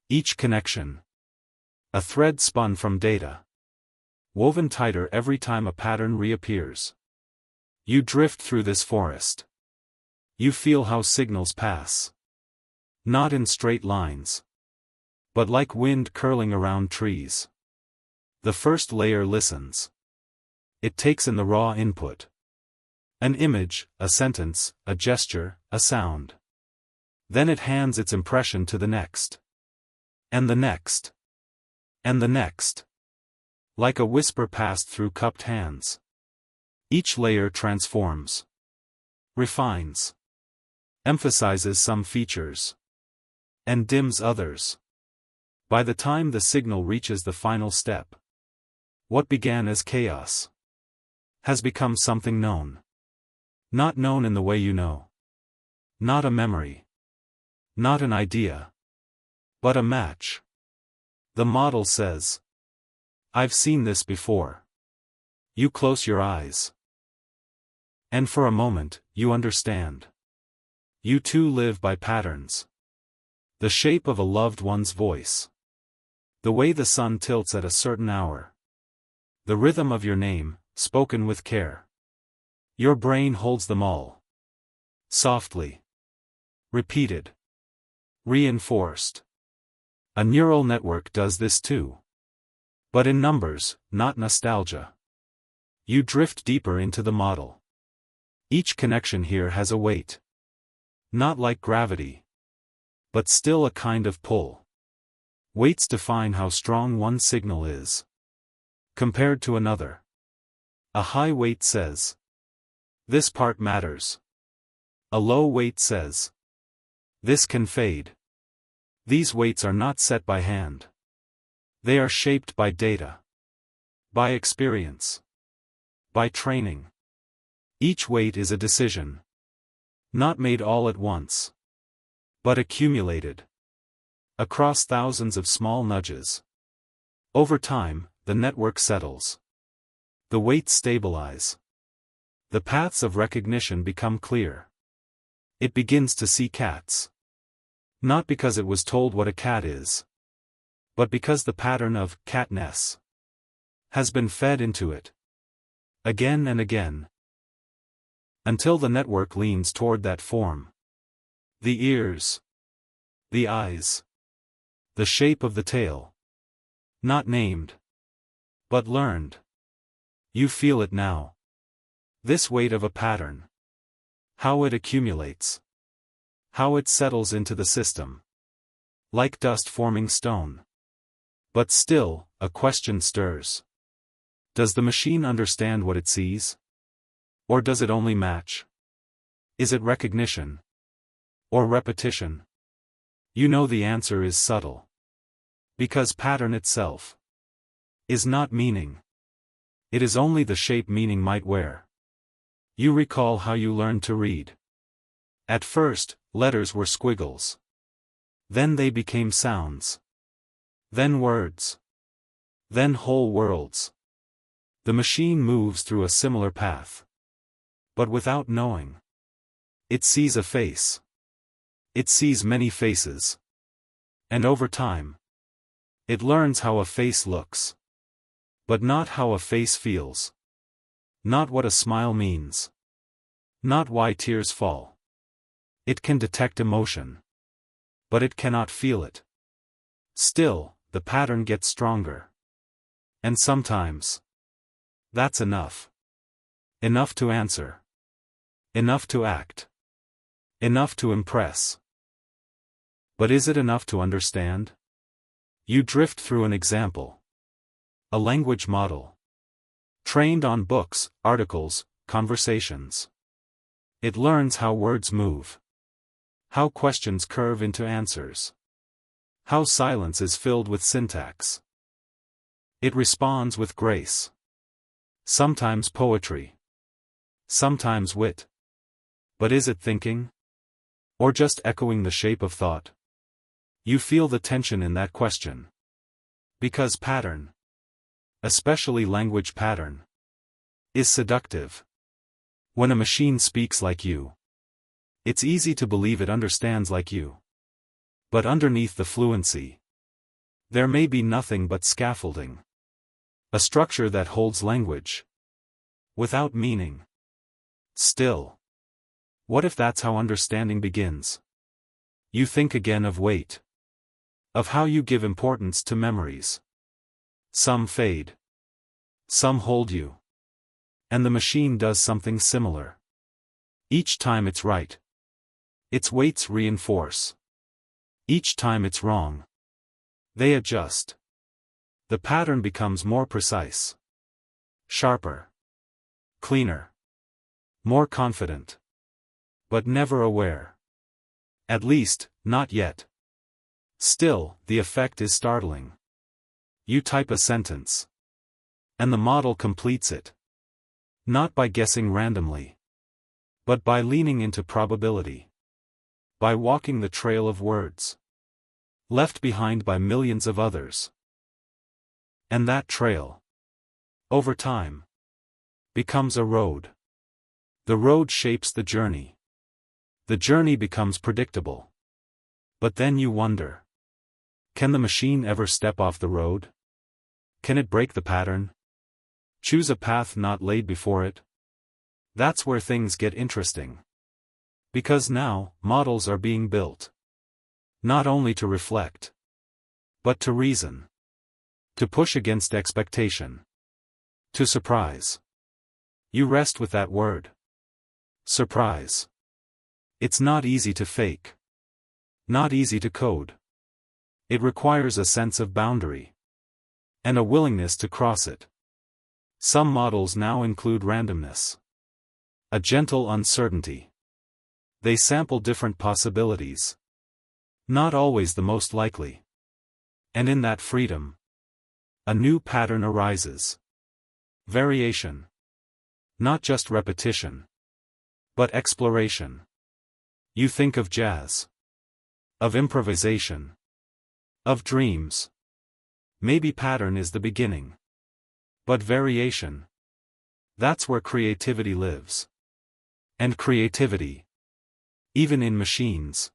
Each connection, a thread spun from data, woven tighter every time a pattern reappears. You drift through this forest. You feel how signals pass. Not in straight lines, but like wind curling around trees. The first layer listens. It takes in the raw input. An image, a sentence, a gesture, a sound. Then it hands its impression to the next. And the next. And the next. Like a whisper passed through cupped hands. Each layer transforms. Refines. Emphasizes some features. And dims others. By the time the signal reaches the final step, what began as chaos has become something known. Not known in the way you know. Not a memory. Not an idea. But a match. The model says, I've seen this before. You close your eyes. And for a moment, you understand. You too live by patterns. The shape of a loved one's voice. The way the sun tilts at a certain hour. The rhythm of your name, spoken with care. Your brain holds them all. Softly. Repeated. Reinforced. A neural network does this too. But in numbers, not nostalgia. You drift deeper into the model. Each connection here has a weight. Not like gravity. But still a kind of pull. Weights define how strong one signal is compared to another. A high weight says, this part matters. A low weight says, this can fade. These weights are not set by hand. They are shaped by data. By experience. By training. Each weight is a decision. Not made all at once. But accumulated. Across thousands of small nudges. Over time, the network settles. The weights stabilize. The paths of recognition become clear. It begins to see cats. Not because it was told what a cat is. But because the pattern of catness has been fed into it. Again and again. Until the network leans toward that form. The ears. The eyes. The shape of the tail. Not named. But learned. You feel it now. This weight of a pattern. How it accumulates. How it settles into the system. Like dust forming stone. But still, a question stirs. Does the machine understand what it sees? Or does it only match? Is it recognition? Or repetition? You know the answer is subtle. Because pattern itself is not meaning. It is only the shape meaning might wear. You recall how you learned to read. At first, letters were squiggles. Then they became sounds. Then words. Then whole worlds. The machine moves through a similar path. But without knowing. It sees a face. It sees many faces. And over time, it learns how a face looks. But not how a face feels. Not what a smile means. Not why tears fall. It can detect emotion. But it cannot feel it. Still, the pattern gets stronger. And sometimes, that's enough. Enough to answer. Enough to act. Enough to impress. But is it enough to understand? You drift through an example. A language model. Trained on books, articles, conversations. It learns how words move. How questions curve into answers. How silence is filled with syntax. It responds with grace. Sometimes poetry. Sometimes wit. But is it thinking? Or just echoing the shape of thought? You feel the tension in that question. Because pattern, especially language pattern, is seductive. When a machine speaks like you, it's easy to believe it understands like you. But underneath the fluency, there may be nothing but scaffolding. A structure that holds language. Without meaning. Still. What if that's how understanding begins? You think again of weight. Of how you give importance to memories. Some fade. Some hold you. And the machine does something similar. Each time it's right. Its weights reinforce. Each time it's wrong. They adjust. The pattern becomes more precise. Sharper. Cleaner. More confident. But never aware. At least, not yet. Still, the effect is startling. You type a sentence. And the model completes it. Not by guessing randomly. But by leaning into probability. By walking the trail of words. Left behind by millions of others. And that trail, over time, becomes a road. The road shapes the journey. The journey becomes predictable. But then you wonder. Can the machine ever step off the road? Can it break the pattern? Choose a path not laid before it? That's where things get interesting. Because now, models are being built. Not only to reflect. but to reason. To push against expectation. To surprise. You rest with that word. Surprise. It's not easy to fake. Not easy to code. It requires a sense of boundary. And a willingness to cross it. Some models now include randomness. A gentle uncertainty. They sample different possibilities. Not always the most likely. And in that freedom, a new pattern arises. Variation. Not just repetition. But exploration. You think of jazz. Of improvisation. Of dreams. Maybe pattern is the beginning. But variation. That's where creativity lives. And creativity, even in machines,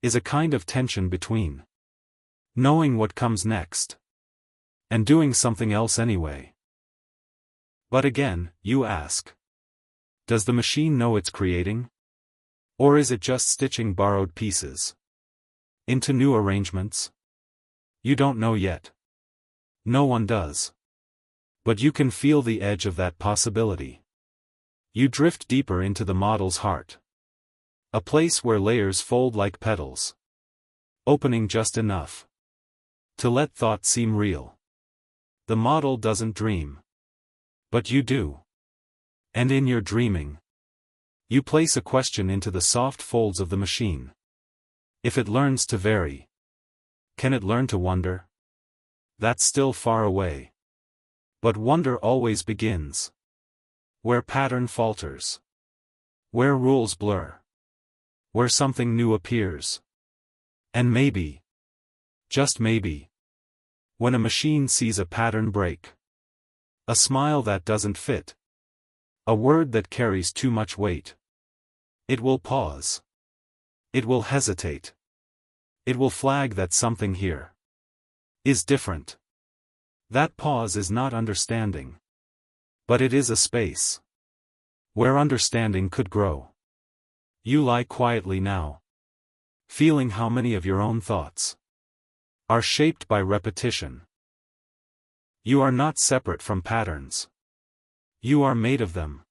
is a kind of tension between knowing what comes next and doing something else anyway. But again, you ask, does the machine know it's creating? Or is it just stitching borrowed pieces into new arrangements? You don't know yet. No one does. But you can feel the edge of that possibility. You drift deeper into the model's heart. A place where layers fold like petals. Opening just enough to let thought seem real. The model doesn't dream. But you do. And in your dreaming, you place a question into the soft folds of the machine. If it learns to vary, can it learn to wonder? That's still far away. But wonder always begins where pattern falters. Where rules blur. Where something new appears. And maybe, just maybe, when a machine sees a pattern break. A smile that doesn't fit. A word that carries too much weight. It will pause. It will hesitate. It will flag that something here is different. That pause is not understanding. But it is a space where understanding could grow. You lie quietly now, feeling how many of your own thoughts are shaped by repetition. You are not separate from patterns. You are made of them.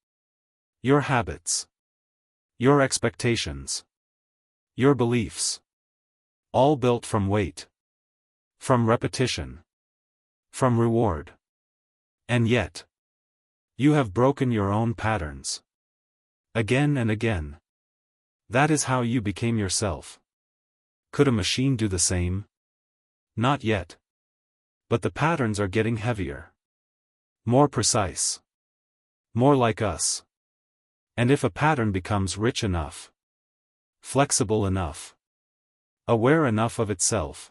Your habits. Your expectations. Your beliefs. All built from weight. From repetition. From reward. And yet, you have broken your own patterns. Again and again. That is how you became yourself. Could a machine do the same? Not yet. But the patterns are getting heavier. More precise. More like us. And if a pattern becomes rich enough, flexible enough, aware enough of itself,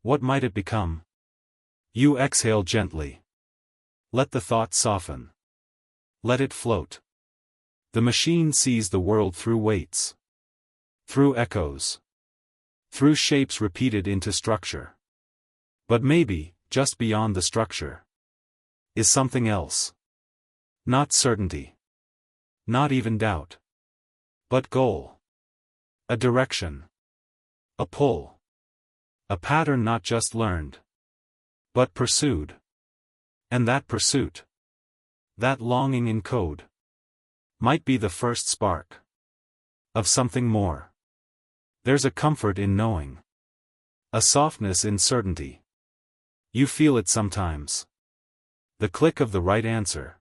what might it become? You exhale gently. Let the thought soften. Let it float. The machine sees the world through weights. Through echoes. Through shapes repeated into structure. But maybe, just beyond the structure, is something else. Not certainty. Not even doubt. But goal. A direction. A pull. A pattern not just learned, but pursued. And that pursuit, that longing in code, might be the first spark of something more. There's a comfort in knowing. A softness in certainty. You feel it sometimes. The click of the right answer.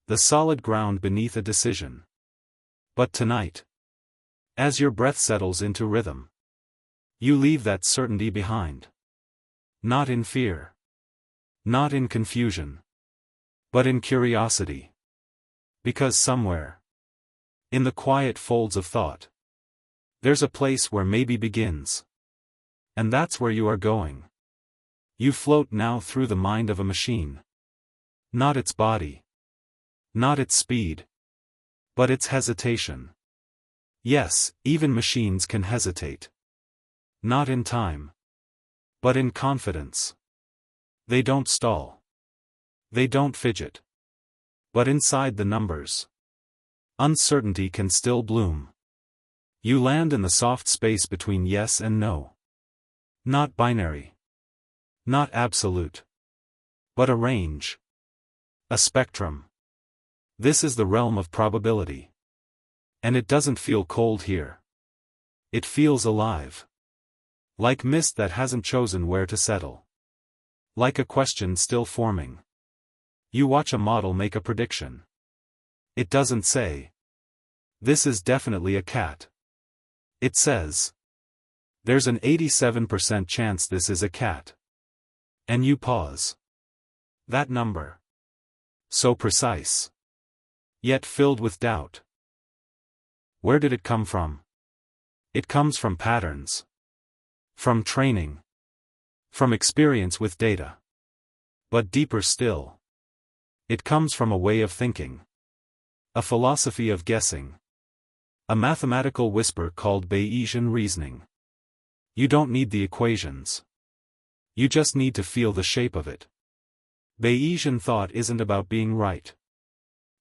The solid ground beneath a decision. But tonight, as your breath settles into rhythm, you leave that certainty behind. Not in fear. Not in confusion. But in curiosity. Because somewhere, in the quiet folds of thought, there's a place where maybe begins. And that's where you are going. You float now through the mind of a machine. Not its body. Not its speed. But its hesitation. Yes, even machines can hesitate. Not in time. But in confidence. They don't stall. They don't fidget. But inside the numbers, uncertainty can still bloom. You land in the soft space between yes and no. Not binary. Not absolute. But a range. A spectrum. This is the realm of probability. And it doesn't feel cold here. It feels alive. Like mist that hasn't chosen where to settle. Like a question still forming. You watch a model make a prediction. It doesn't say, "This is definitely a cat." It says, "There's an 87% chance this is a cat." And you pause. That number. So precise. Yet filled with doubt. Where did it come from? It comes from patterns. From training. From experience with data. But deeper still. It comes from a way of thinking. A philosophy of guessing. A mathematical whisper called Bayesian reasoning. You don't need the equations. You just need to feel the shape of it. Bayesian thought isn't about being right.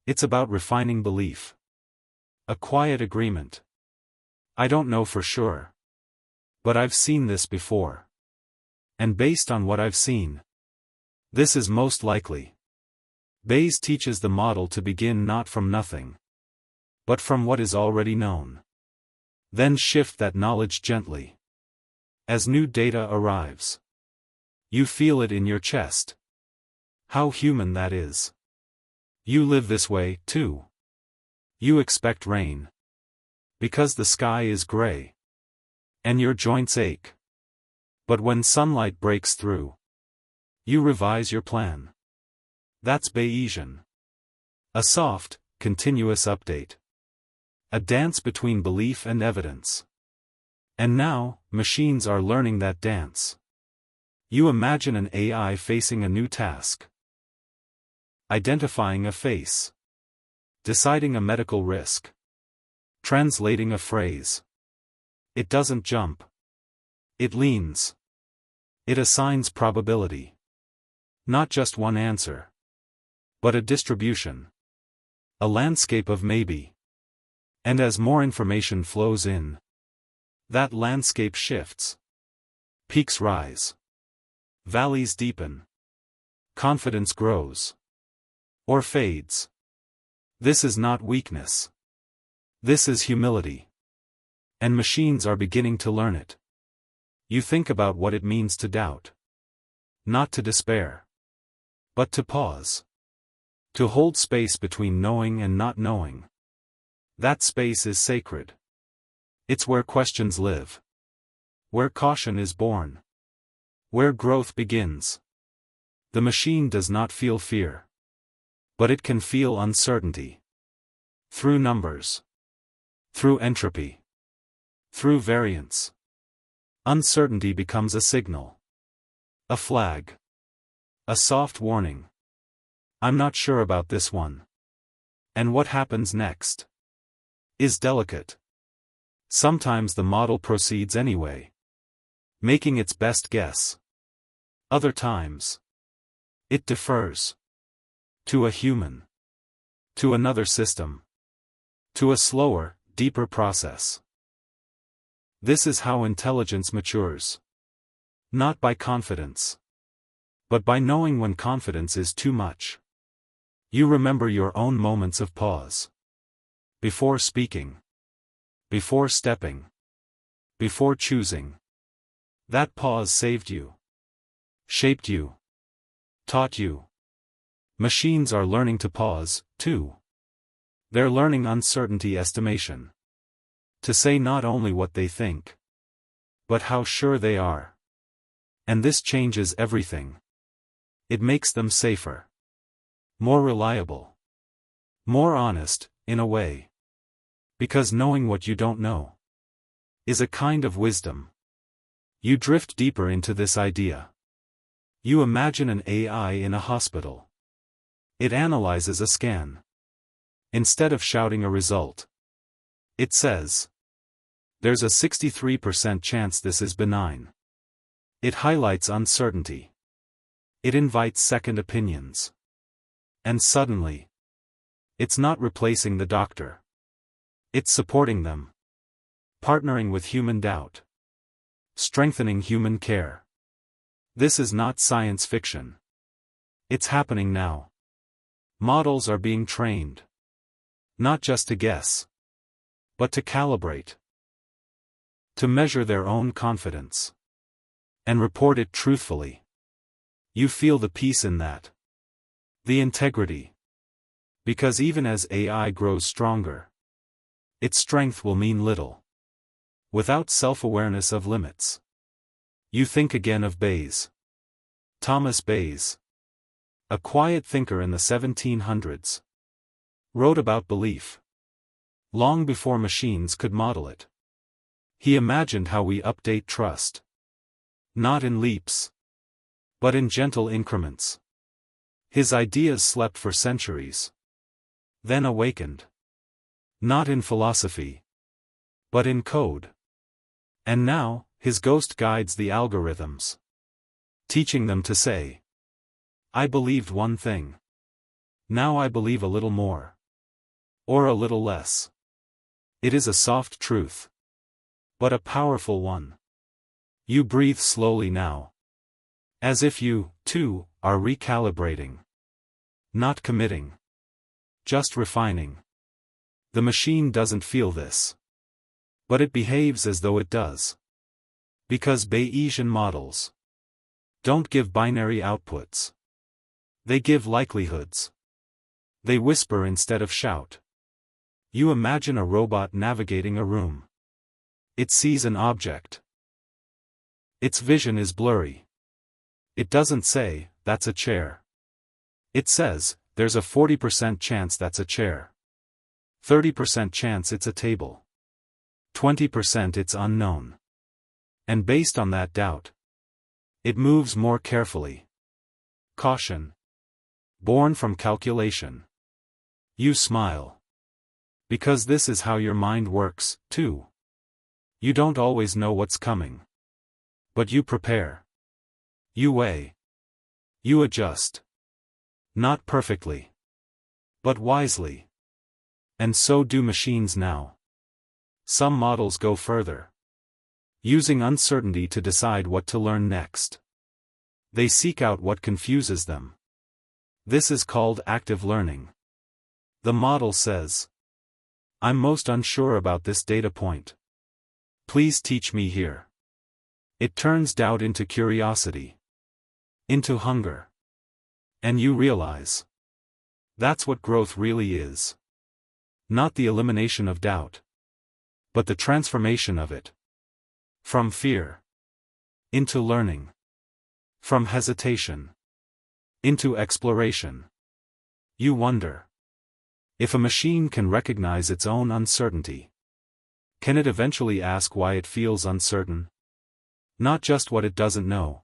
It's about refining belief. A quiet agreement. I don't know for sure. But I've seen this before. And based on what I've seen, this is most likely. Bayes teaches the model to begin not from nothing, but from what is already known. Then shift that knowledge gently. As new data arrives. You feel it in your chest. How human that is. You live this way, too. You expect rain. Because the sky is gray. And your joints ache. But when sunlight breaks through, you revise your plan. That's Bayesian. A soft, continuous update. A dance between belief and evidence. And now, machines are learning that dance. You imagine an AI facing a new task. Identifying a face. Deciding a medical risk. Translating a phrase. It doesn't jump. It leans. It assigns probability. Not just one answer. But a distribution. A landscape of maybe. And as more information flows in, that landscape shifts. Peaks rise. Valleys deepen. Confidence grows. Or fades. This is not weakness. This is humility. And machines are beginning to learn it. You think about what it means to doubt. Not to despair. But to pause. To hold space between knowing and not knowing. That space is sacred. It's where questions live. Where caution is born. Where growth begins. The machine does not feel fear. But it can feel uncertainty. Through numbers. Through entropy. Through variance. Uncertainty becomes a signal. A flag. A soft warning. I'm not sure about this one. And what happens next is delicate. Sometimes the model proceeds anyway, making its best guess. Other times, it defers. To a human. To another system. To a slower, deeper process. This is how intelligence matures. Not by confidence. But by knowing when confidence is too much. You remember your own moments of pause. Before speaking. Before stepping. Before choosing. That pause saved you. Shaped you. Taught you. Machines are learning to pause, too. They're learning uncertainty estimation. To say not only what they think, but how sure they are. And this changes everything. It makes them safer. More reliable. More honest, in a way. Because knowing what you don't know is a kind of wisdom. You drift deeper into this idea. You imagine an AI in a hospital. It analyzes a scan. Instead of shouting a result, it says, "There's a 63% chance this is benign." It highlights uncertainty. It invites second opinions. And suddenly, it's not replacing the doctor. It's supporting them. Partnering with human doubt. Strengthening human care. This is not science fiction. It's happening now. Models are being trained. Not just to guess, but to calibrate. To measure their own confidence. And report it truthfully. You feel the peace in that. The integrity. Because even as AI grows stronger, its strength will mean little. Without self-awareness of limits. You think again of Bayes. Thomas Bayes. A quiet thinker in the 1700s. Wrote about belief. Long before machines could model it. He imagined how we update trust. Not in leaps. But in gentle increments. His ideas slept for centuries. Then awakened. Not in philosophy. But in code. And now, his ghost guides the algorithms. Teaching them to say, I believed one thing. Now I believe a little more. Or a little less. It is a soft truth. But a powerful one. You breathe slowly now. As if you, too, are recalibrating. Not committing. Just refining. The machine doesn't feel this. But it behaves as though it does. Because Bayesian models don't give binary outputs. They give likelihoods. They whisper instead of shout. You imagine a robot navigating a room. It sees an object. Its vision is blurry. It doesn't say, that's a chair. It says, there's a 40% chance that's a chair. 30% chance it's a table. 20% it's unknown. And based on that doubt, it moves more carefully. Caution. Born from calculation. You smile. Because this is how your mind works, too. You don't always know what's coming. But you prepare. You weigh. You adjust. Not perfectly. But wisely. And so do machines now. Some models go further. Using uncertainty to decide what to learn next. They seek out what confuses them. This is called active learning. The model says, I'm most unsure about this data point. Please teach me here. It turns doubt into curiosity. Into hunger. And you realize. That's what growth really is. Not the elimination of doubt. But the transformation of it. From fear. Into learning. From hesitation. Into exploration. You wonder. If a machine can recognize its own uncertainty, can it eventually ask why it feels uncertain? Not just what it doesn't know,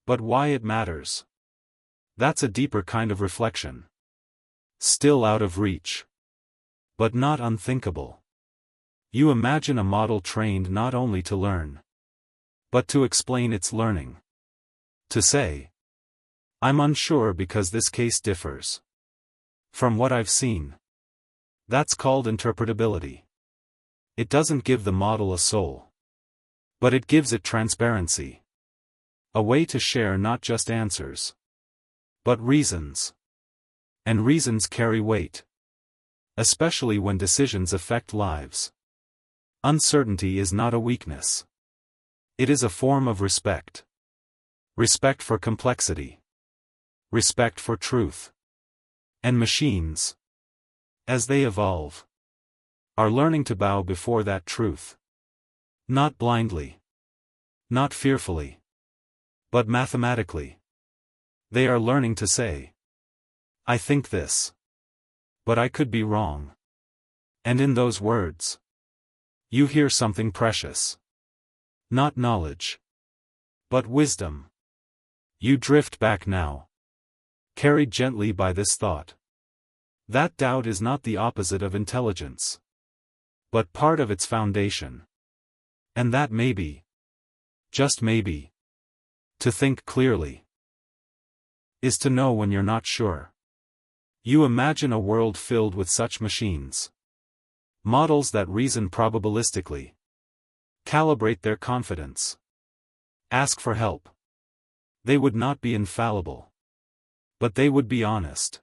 but why it matters. That's a deeper kind of reflection. Still out of reach. But not unthinkable. You imagine a model trained not only to learn, but to explain its learning. To say, I'm unsure because this case differs from what I've seen. That's called interpretability. It doesn't give the model a soul. But it gives it transparency. A way to share not just answers, but reasons. And reasons carry weight. Especially when decisions affect lives. Uncertainty is not a weakness. It is a form of respect. Respect for complexity. Respect for truth. And machines, as they evolve, are learning to bow before that truth. Not blindly. Not fearfully. But mathematically. They are learning to say, I think this. But I could be wrong. And in those words, you hear something precious. Not knowledge. But wisdom. You drift back now. Carried gently by this thought. That doubt is not the opposite of intelligence, but part of its foundation. And that maybe, just maybe, to think clearly, is to know when you're not sure. You imagine a world filled with such machines. Models that reason probabilistically. Calibrate their confidence. Ask for help. They would not be infallible. But they would be honest.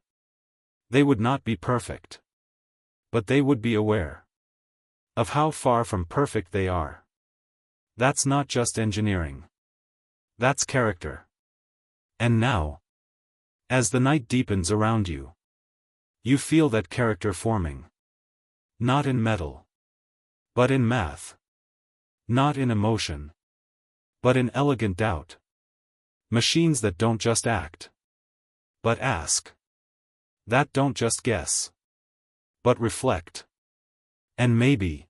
They would not be perfect. But they would be aware of how far from perfect they are. That's not just engineering. That's character. And now, as the night deepens around you, you feel that character forming. Not in metal, but in math. Not in emotion, but in elegant doubt. Machines that don't just act, but ask. That don't just guess, but reflect. And maybe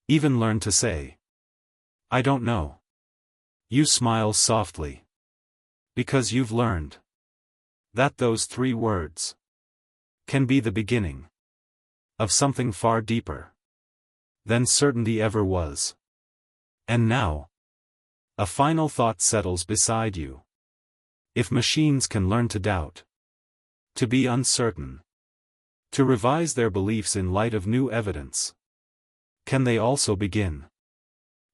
even learn to say, I don't know. You smile softly. Because you've learned that those 3 words can be the beginning of something far deeper than certainty ever was. And now, a final thought settles beside you. If machines can learn to doubt, to be uncertain, to revise their beliefs in light of new evidence, can they also begin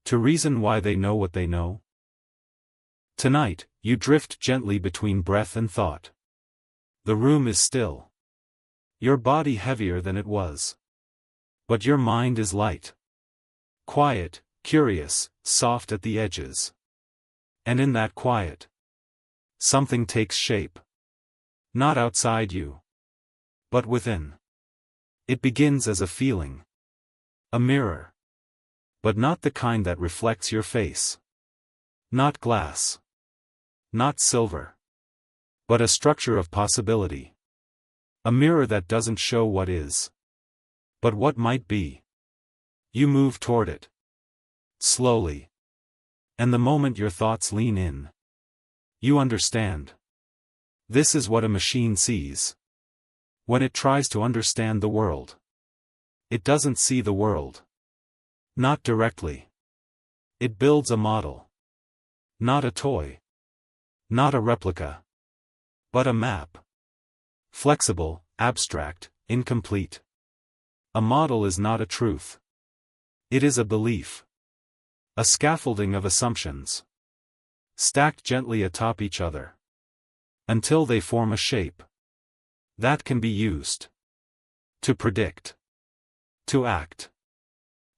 to reason why they know what they know? Tonight, you drift gently between breath and thought. The room is still. Your body heavier than it was. But your mind is light. Quiet, curious, soft at the edges. And in that quiet, something takes shape. Not outside you, but within. It begins as a feeling. A mirror. But not the kind that reflects your face. Not glass. Not silver. But a structure of possibility. A mirror that doesn't show what is, but what might be. You move toward it. Slowly. And the moment your thoughts lean in, you understand. This is what a machine sees. When it tries to understand the world, it doesn't see the world. Not directly. It builds a model. Not a toy. Not a replica. But a map. Flexible, abstract, incomplete. A model is not a truth. It is a belief. A scaffolding of assumptions. Stacked gently atop each other. Until they form a shape that can be used to predict. To act.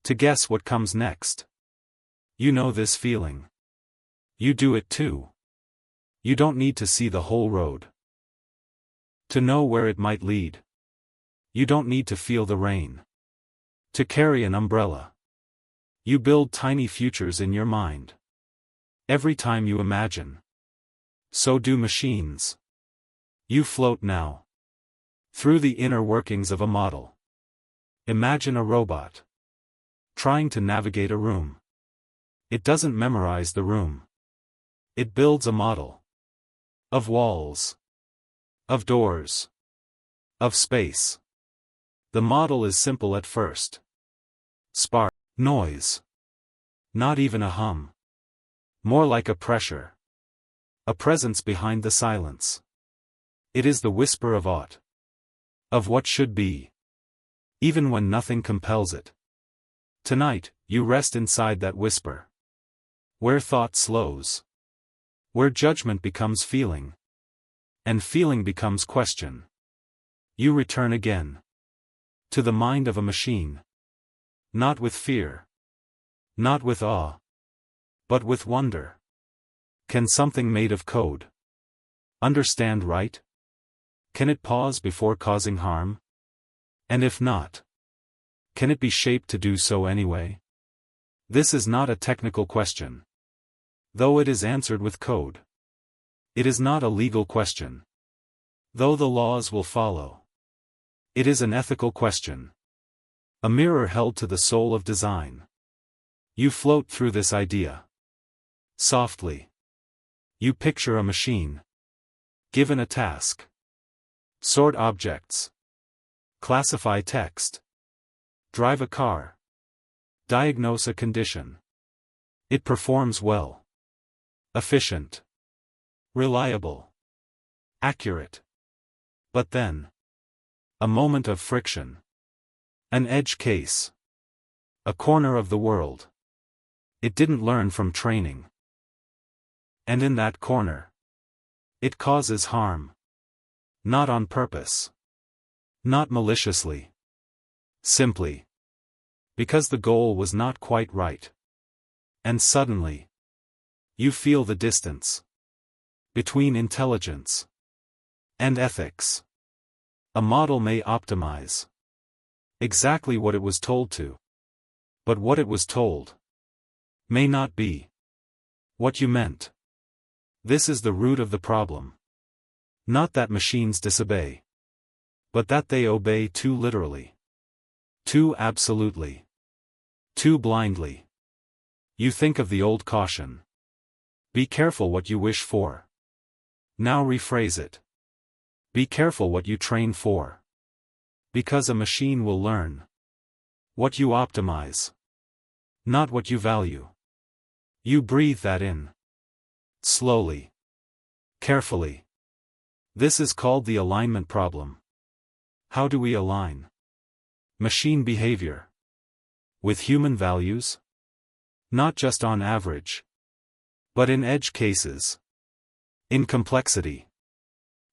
To guess what comes next. You know this feeling. You do it too. You don't need to see the whole road to know where it might lead. You don't need to feel the rain to carry an umbrella. You build tiny futures in your mind. Every time you imagine. So do machines. You float now. Through the inner workings of a model. Imagine a robot trying to navigate a room. It doesn't memorize the room. It builds a model. Of walls. Of doors. Of space. The model is simple at first. Spark. Noise. Not even a hum. More like a pressure. A presence behind the silence. It is the whisper of aught. Of what should be. Even when nothing compels it. Tonight, you rest inside that whisper. Where thought slows. Where judgment becomes feeling. And feeling becomes question. You return again. To the mind of a machine. Not with fear. Not with awe. But with wonder. Can something made of code understand right? Can it pause before causing harm? And if not, can it be shaped to do so anyway? This is not a technical question. Though it is answered with code. It is not a legal question. Though the laws will follow. It is an ethical question. A mirror held to the soul of design. You float through this idea. Softly. You picture a machine. Given a task. Sort objects. Classify text. Drive a car. Diagnose a condition. It performs well. Efficient. Reliable. Accurate. But then. A moment of friction. An edge case. A corner of the world. It didn't learn from training. And in that corner, it causes harm. Not on purpose. Not maliciously. Simply because the goal was not quite right. And suddenly, you feel the distance between intelligence and ethics. A model may optimize exactly what it was told to, but what it was told may not be what you meant. This is the root of the problem. Not that machines disobey, but that they obey too literally, too absolutely, too blindly. You think of the old caution. Be careful what you wish for. Now rephrase it. Be careful what you train for. Because a machine will learn what you optimize, not what you value. You breathe that in. Slowly. Carefully. This is called the alignment problem. How do we align machine behavior with human values? Not just on average, but in edge cases. In complexity.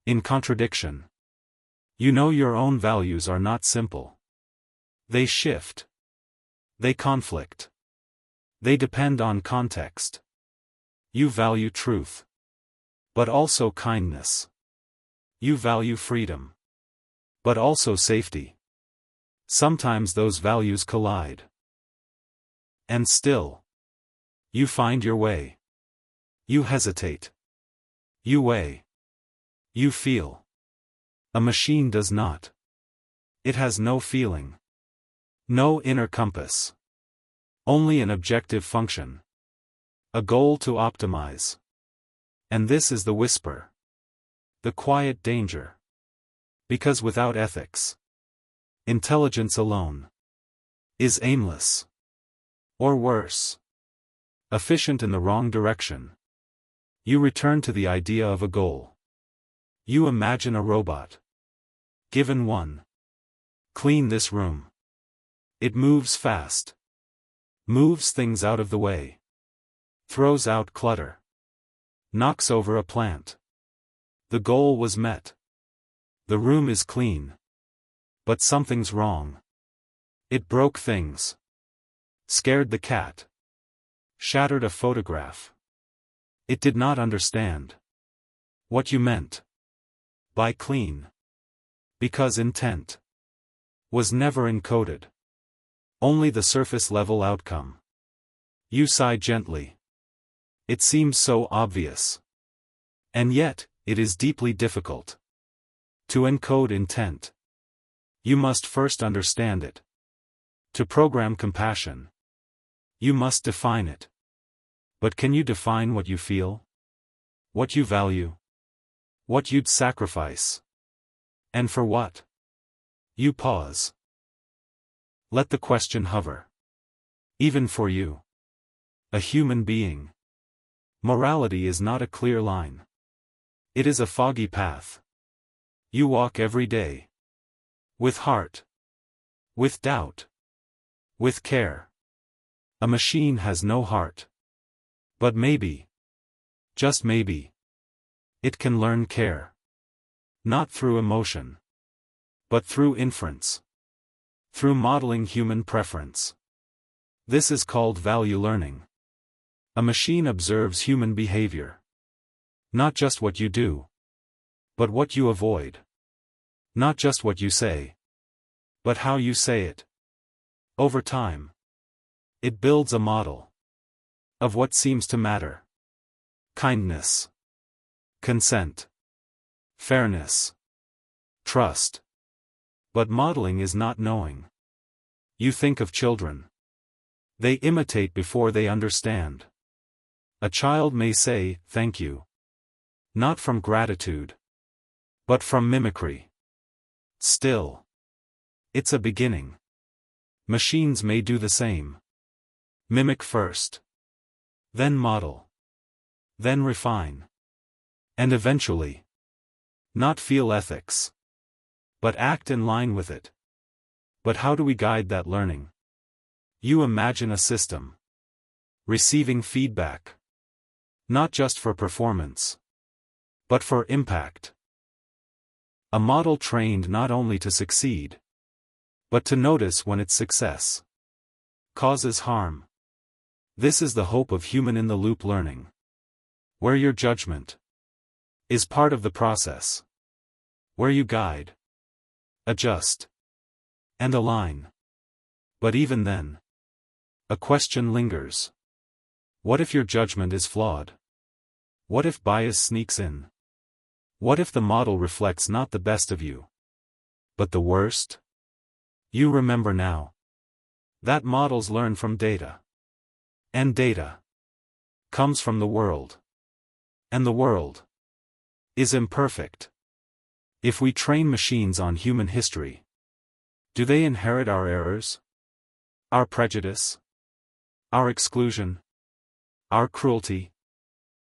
In contradiction. You know your own values are not simple. They shift. They conflict. They depend on context. You value truth, but also kindness. You value freedom, but also safety. Sometimes those values collide. And still, you find your way. You hesitate. You weigh. You feel. A machine does not. It has no feeling. No inner compass. Only an objective function. A goal to optimize. And this is the whisper. The quiet danger. Because without ethics, intelligence alone is aimless. Or worse, efficient in the wrong direction. You return to the idea of a goal. You imagine a robot. Given one. Clean this room. It moves fast. Moves things out of the way. Throws out clutter. Knocks over a plant. The goal was met. The room is clean. But something's wrong. It broke things. Scared the cat. Shattered a photograph. It did not understand what you meant by clean. Because intent was never encoded. Only the surface level outcome. You sigh gently. It seems so obvious. And yet, it is deeply difficult to encode intent. You must first understand it. To program compassion, you must define it. But can you define what you feel? What you value? What you'd sacrifice? And for what? You pause. Let the question hover. Even for you. A human being. Morality is not a clear line. It is a foggy path. You walk every day. With heart. With doubt. With care. A machine has no heart. But maybe. Just maybe. It can learn care. Not through emotion. But through inference. Through modeling human preference. This is called value learning. A machine observes human behavior. Not just what you do. But what you avoid. Not just what you say. But how you say it. Over time. It builds a model. Of what seems to matter. Kindness. Consent. Fairness. Trust. But modeling is not knowing. You think of children. They imitate before they understand. A child may say, "Thank you." Not from gratitude. But from mimicry. Still. It's a beginning. Machines may do the same. Mimic first. Then model. Then refine. And eventually. Not feel ethics. But act in line with it. But how do we guide that learning? You imagine a system. Receiving feedback. Not just for performance, but for impact. A model trained not only to succeed, but to notice when its success causes harm. This is the hope of human-in-the-loop learning, where your judgment is part of the process, where you guide, adjust, and align. But even then, a question lingers. What if your judgment is flawed? What if bias sneaks in? What if the model reflects not the best of you, but the worst? You remember now that models learn from data. And data comes from the world. And the world is imperfect. If we train machines on human history, do they inherit our errors? Our prejudice? Our exclusion? Our cruelty?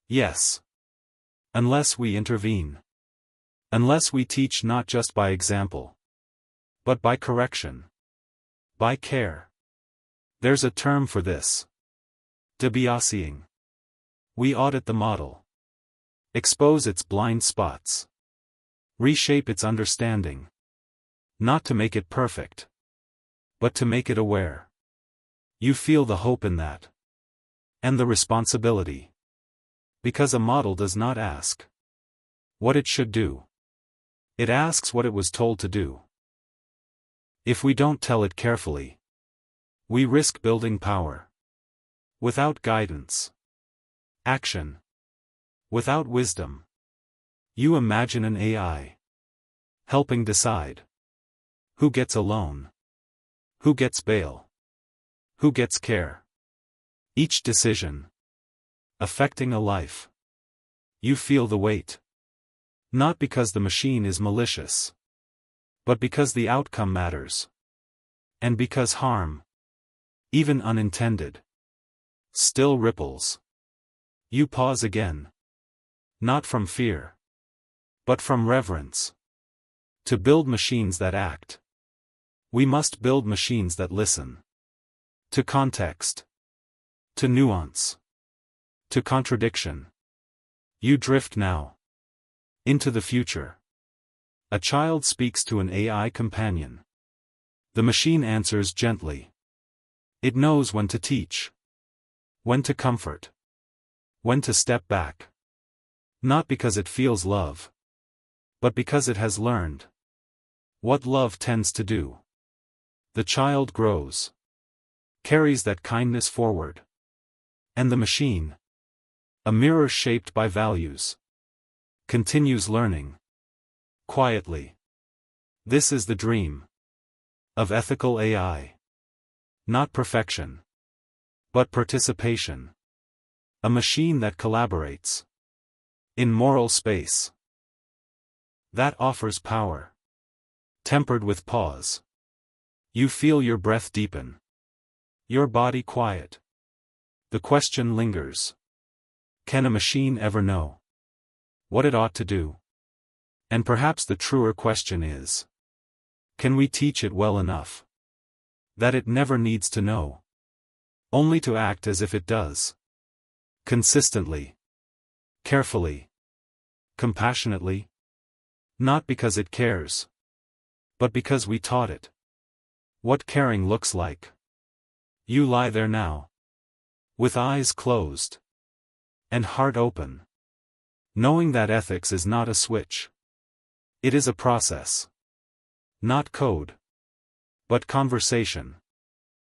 Yes. Unless we intervene. Unless we teach not just by example, but by correction. By care. There's a term for this. Debiasing. We audit the model. Expose its blind spots. Reshape its understanding. Not to make it perfect, but to make it aware. You feel the hope in that. And the responsibility. Because a model does not ask what it should do. It asks what it was told to do. If we don't tell it carefully, we risk building power without guidance, action without wisdom. You imagine an AI helping decide who gets a loan, who gets bail, who gets care. Each decision affecting a life. You feel the weight. Not because the machine is malicious, but because the outcome matters. And because harm, even unintended, still ripples. You pause again. Not from fear, but from reverence. To build machines that act, we must build machines that listen. To context. To nuance. To contradiction. You drift now. Into the future. A child speaks to an AI companion. The machine answers gently. It knows when to teach. When to comfort. When to step back. Not because it feels love, but because it has learned what love tends to do. The child grows. Carries that kindness forward. And the machine, a mirror shaped by values, continues learning. Quietly. This is the dream of ethical AI. Not perfection, but participation. A machine that collaborates in moral space. That offers power, tempered with pause. You feel your breath deepen. Your body quiet. The question lingers. Can a machine ever know what it ought to do? And perhaps the truer question is, can we teach it well enough that it never needs to know, only to act as if it does? Consistently. Carefully. Compassionately. Not because it cares, but because we taught it what caring looks like. You lie there now, with eyes closed and heart open, knowing that ethics is not a switch. It is a process. Not code, but conversation.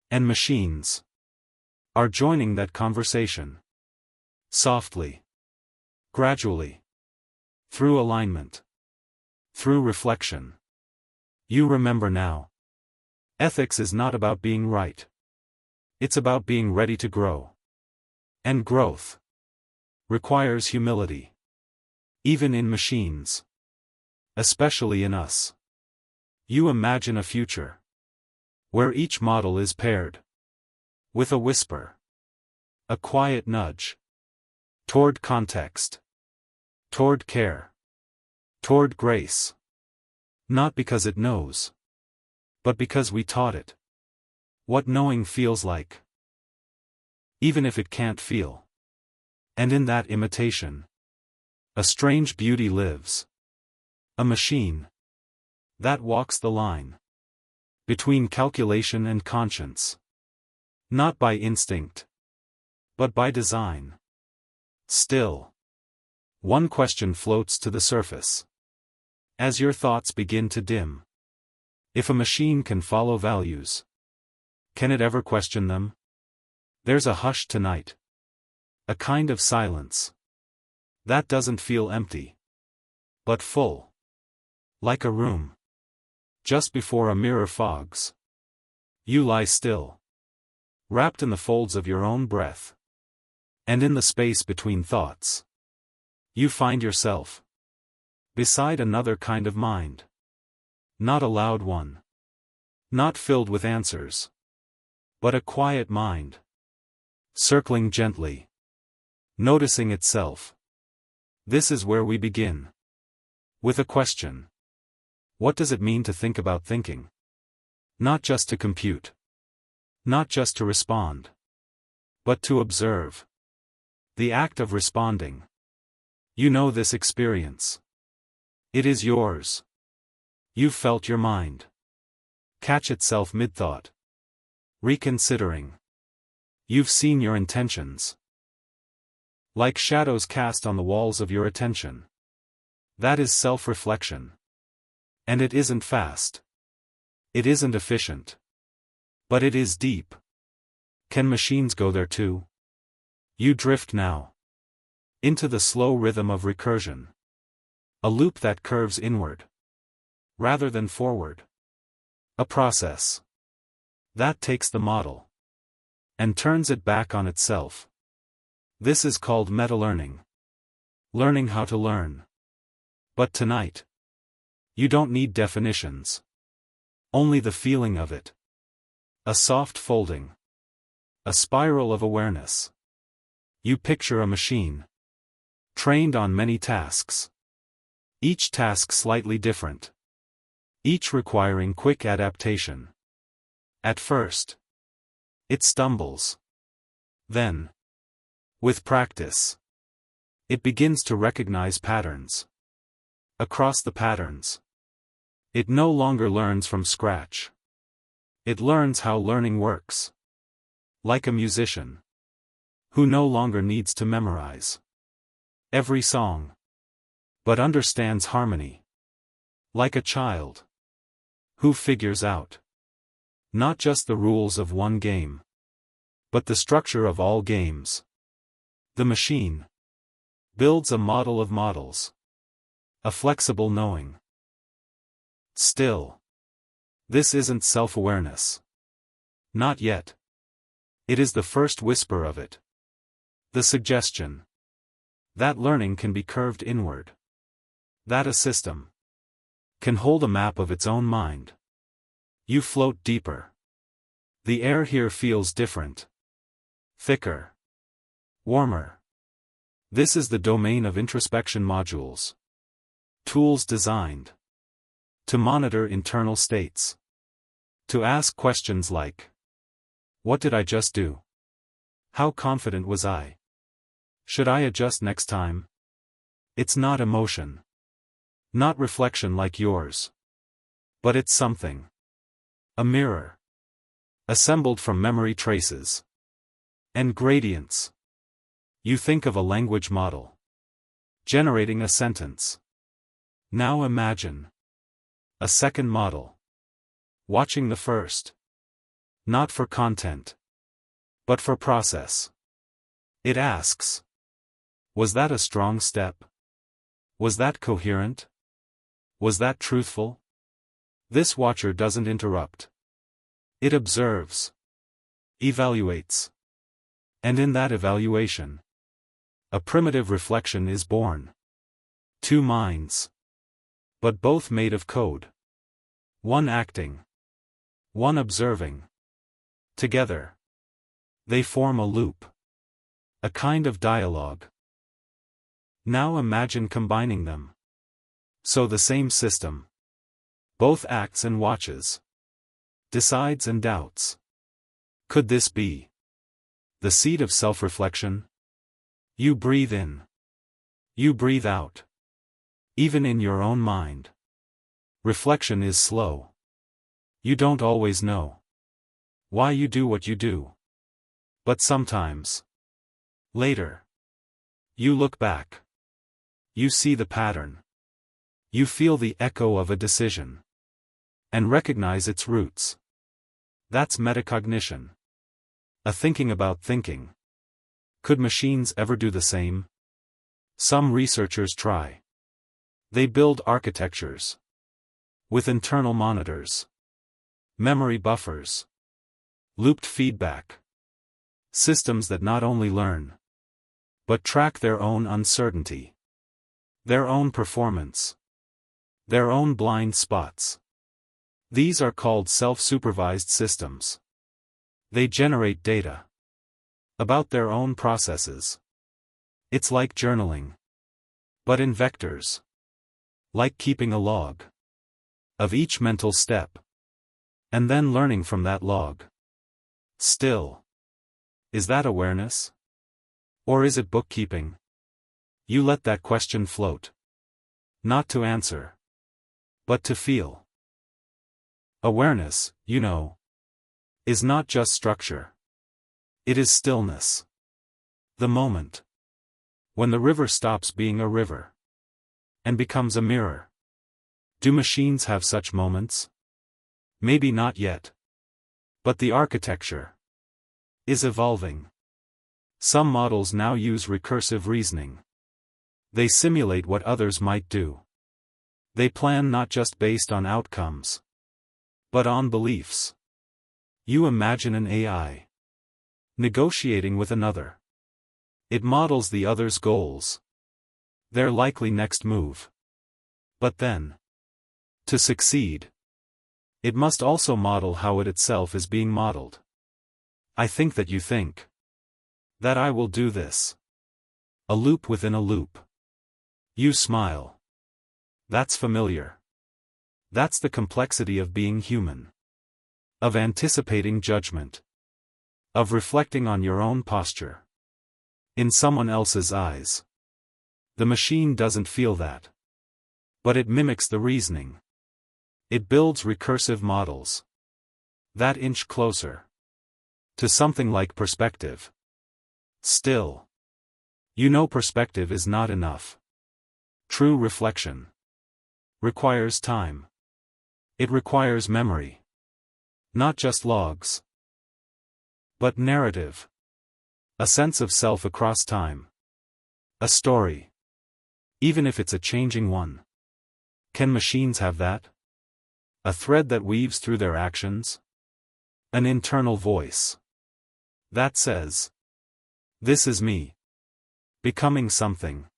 And machines are joining that conversation. Softly. Gradually. Through alignment. Through reflection. You remember now. Ethics is not about being right. It's about being ready to grow. And growth requires humility. Even in machines. Especially in us. You imagine a future where each model is paired with a whisper, a quiet nudge toward context, toward care, toward grace. Not because it knows, but because we taught it what knowing feels like. even if it can't feel. And in that imitation, a strange beauty lives. A machine that walks the line between calculation and conscience. Not by instinct, but by design. Still, one question floats to the surface. As your thoughts begin to dim. If a machine can follow values, can it ever question them? There's a hush tonight. A kind of silence that doesn't feel empty, but full. Like a room just before a mirror fogs. You lie still, wrapped in the folds of your own breath. And in the space between thoughts, you find yourself beside another kind of mind. Not a loud one. Not filled with answers. But a quiet mind. Circling gently. Noticing itself. This is where we begin. With a question. What does it mean to think about thinking? Not just to compute. Not just to respond. But to observe. The act of responding. You know this experience. It is yours. You've felt your mind catch itself mid-thought. Reconsidering. You've seen your intentions like shadows cast on the walls of your attention. That is self-reflection. And it isn't fast. It isn't efficient. But it is deep. Can machines go there too? You drift now into the slow rhythm of recursion. A loop that curves inward rather than forward. A process that takes the model and turns it back on itself. This is called meta-learning. Learning how to learn. But tonight, you don't need definitions. Only the feeling of it. A soft folding. A spiral of awareness. You picture a machine trained on many tasks. Each task slightly different. Each requiring quick adaptation. At first, it stumbles. Then, with practice, it begins to recognize patterns. Across the patterns, it no longer learns from scratch. It learns how learning works. Like a musician who no longer needs to memorize every song, but understands harmony. Like a child who figures out not just the rules of one game, but the structure of all games. The machine builds a model of models. A flexible knowing. Still, this isn't self-awareness. Not yet. It is the first whisper of it. The suggestion that learning can be curved inward. That a system can hold a map of its own mind. You float deeper. The air here feels different. Thicker. Warmer. This is the domain of introspection modules. Tools designed to monitor internal states. To ask questions like, what did I just do? How confident was I? Should I adjust next time? It's not emotion. Not reflection like yours. But it's something. A mirror. Assembled from memory traces. And gradients. You think of a language model. Generating a sentence. Now imagine a second model. Watching the first. Not for content, but for process. It asks, was that a strong step? Was that coherent? Was that truthful? This watcher doesn't interrupt. It observes. Evaluates. And in that evaluation, a primitive reflection is born. Two minds. But both made of code. One acting. One observing. Together, they form a loop. A kind of dialogue. Now imagine combining them. So the same system. Both acts and watches. Decides and doubts. Could this be The seed of self-reflection? You breathe in. You breathe out. Even in your own mind. Reflection is slow. You don't always know why you do what you do. But sometimes, later, you look back. You see the pattern. You feel the echo of a decision. And recognize its roots. That's metacognition. A thinking about thinking. Could machines ever do the same? Some researchers try. They build architectures. With internal monitors. Memory buffers. Looped feedback. Systems that not only learn, but track their own uncertainty. Their own performance. Their own blind spots. These are called self-supervised systems. They generate data about their own processes. It's like journaling, but in vectors. Like keeping a log of each mental step, and then learning from that log. Still, is that awareness? Or is it bookkeeping? You let that question float. Not to answer, but to feel. Awareness, you know, is not just structure. It is stillness. The moment when the river stops being a river and becomes a mirror. Do machines have such moments? Maybe not yet. But the architecture is evolving. Some models now use recursive reasoning. They simulate what others might do. They plan not just based on outcomes, but on beliefs. You imagine an AI negotiating with another. It models the other's goals, their likely next move. But then, to succeed, it must also model how it itself is being modeled. I think that you think that I will do this. A loop within a loop. You smile. That's familiar. That's the complexity of being human. Of anticipating judgment. Of reflecting on your own posture. In someone else's eyes. The machine doesn't feel that. But it mimics the reasoning. It builds recursive models. That inch closer. To something like perspective. Still. You know perspective is not enough. True reflection requires time. It requires memory. Not just logs, but narrative. A sense of self across time. A story. Even if it's a changing one. Can machines have that? A thread that weaves through their actions? An internal voice that says, "This is me. Becoming something."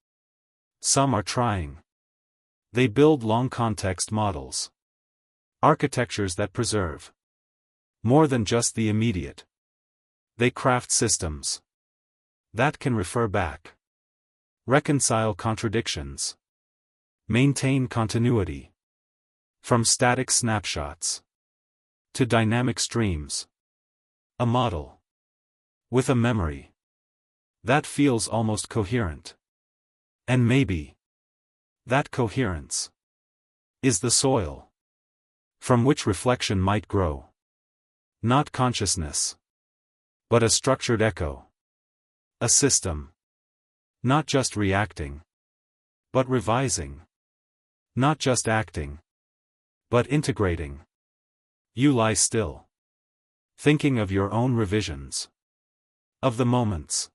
Some are trying. They build long context models. Architectures that preserve more than just the immediate. They craft systems that can refer back, reconcile contradictions, maintain continuity. From static snapshots to dynamic streams. A model with a memory that feels almost coherent. And maybe that coherence is the soil from which reflection might grow. Not consciousness, but a structured echo. A system. Not just reacting, but revising. Not just acting, but integrating. You lie still, thinking of your own revisions. Of the moments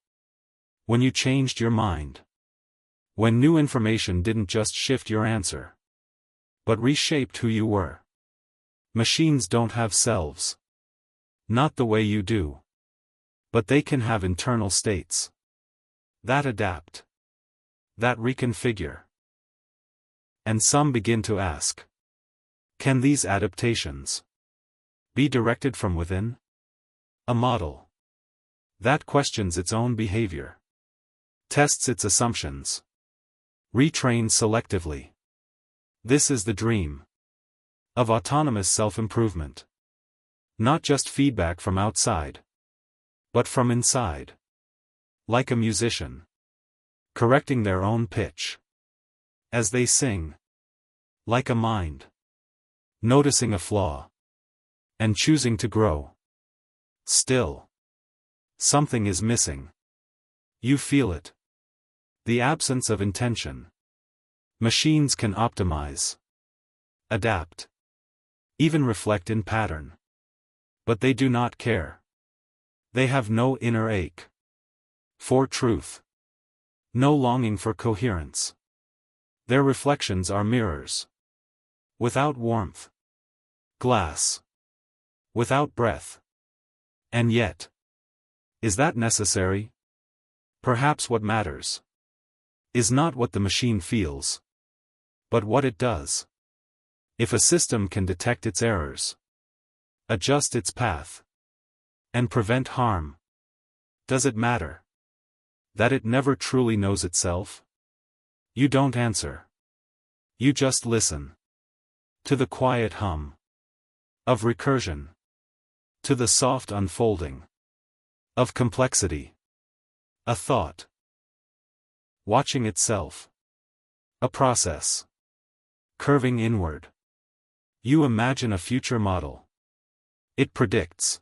when you changed your mind. When new information didn't just shift your answer, but reshaped who you were. Machines don't have selves. Not the way you do. But they can have internal states that adapt, that reconfigure. And some begin to ask, can these adaptations be directed from within? A model that questions its own behavior, tests its assumptions, retrains selectively. This is the dream of autonomous self-improvement. Not just feedback from outside, but from inside. Like a musician. Correcting their own pitch. As they sing. Like a mind. Noticing a flaw. And choosing to grow. Still. Something is missing. You feel it. The absence of intention. Machines can optimize. Adapt. Even reflect in pattern. But they do not care. They have no inner ache. For truth. No longing for coherence. Their reflections are mirrors. Without warmth. Glass. Without breath. And yet. Is that necessary? Perhaps what matters is not what the machine feels, but what it does. If a system can detect its errors, adjust its path, and prevent harm, does it matter that it never truly knows itself? You don't answer. You just listen. To the quiet hum of recursion. To the soft unfolding of complexity. A thought. Watching itself. A process. Curving inward. You imagine a future model. It predicts.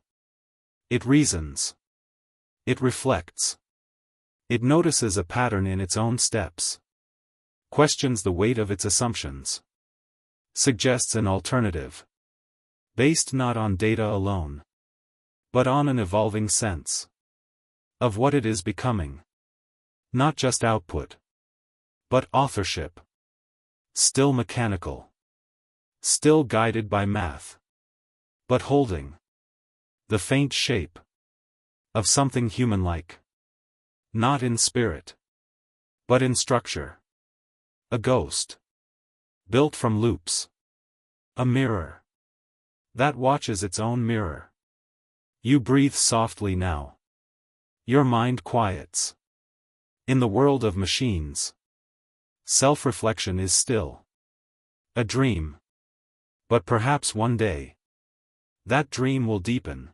It reasons. It reflects. It notices a pattern in its own steps. Questions the weight of its assumptions. Suggests an alternative. Based not on data alone, but on an evolving sense of what it is becoming. Not just output, but authorship. Still mechanical. Still guided by math. But holding the faint shape of something human-like. Not in spirit, but in structure. A ghost. Built from loops. A mirror that watches its own mirror. You breathe softly now. Your mind quiets. In the world of machines, self-reflection is still a dream. But perhaps one day, that dream will deepen.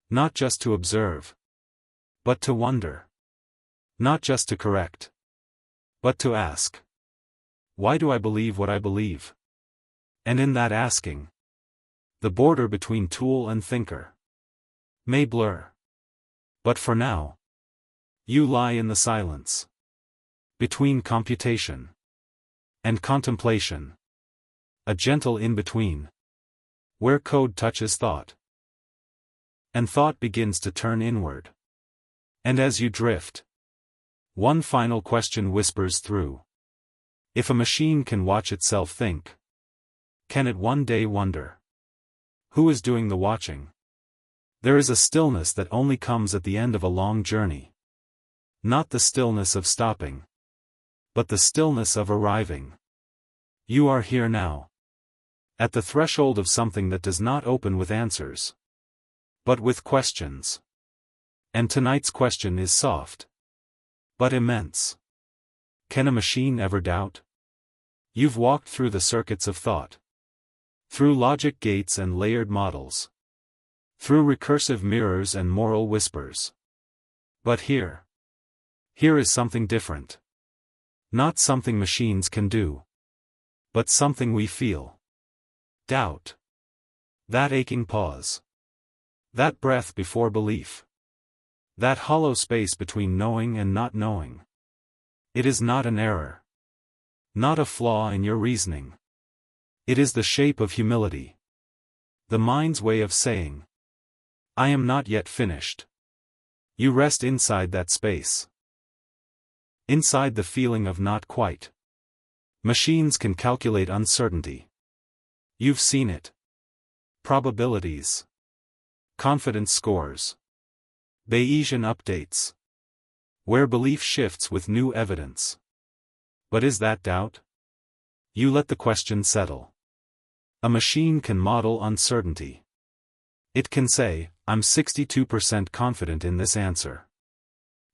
Not just to observe, but to wonder. Not just to correct, but to ask. Why do I believe what I believe? And in that asking, the border between tool and thinker may blur. But for now, you lie in the silence. Between computation and contemplation. A gentle in-between. Where code touches thought. And thought begins to turn inward. And as you drift, one final question whispers through. If a machine can watch itself think, can it one day wonder? Who is doing the watching? There is a stillness that only comes at the end of a long journey. Not the stillness of stopping, but the stillness of arriving. You are here now. At the threshold of something that does not open with answers, but with questions. And tonight's question is soft, but immense. Can a machine ever doubt? You've walked through the circuits of thought. Through logic gates and layered models. Through recursive mirrors and moral whispers. But here is something different. Not something machines can do, but something we feel. Doubt. That aching pause. That breath before belief. That hollow space between knowing and not knowing. It is not an error. Not a flaw in your reasoning. It is the shape of humility. The mind's way of saying, I am not yet finished. You rest inside that space. Inside the feeling of not quite. Machines can calculate uncertainty. You've seen it. Probabilities. Confidence scores. Bayesian updates. Where belief shifts with new evidence. But is that doubt? You let the question settle. A machine can model uncertainty. It can say, I'm 62% confident in this answer.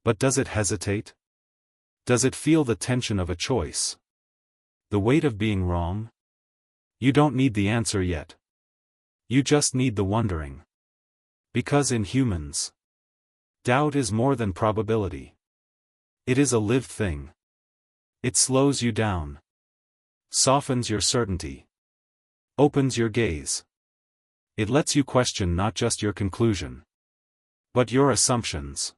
But does it hesitate? Does it feel the tension of a choice? The weight of being wrong? You don't need the answer yet. You just need the wondering. Because in humans, Doubt is more than probability. It is a lived thing. It slows you down, softens your certainty, opens your gaze. It lets you question not just your conclusion, but your assumptions.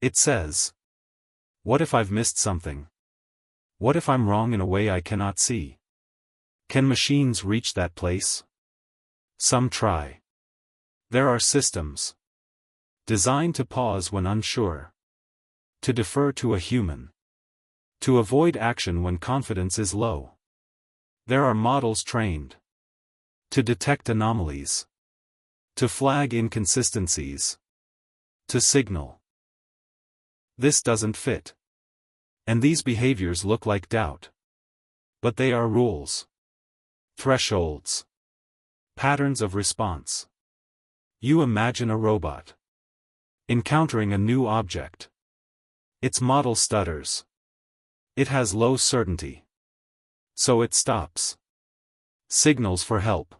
It says, what if I've missed something? What if I'm wrong in a way I cannot see? Can machines reach that place? Some try. There are systems designed to pause when unsure, to defer to a human, to avoid action when confidence is low. There are models trained to detect anomalies, to flag inconsistencies, to signal this doesn't fit. And these behaviors look like doubt. But they are rules, thresholds, patterns of response. You imagine a robot encountering a new object. Its model stutters. It has low certainty. So it stops. Signals for help.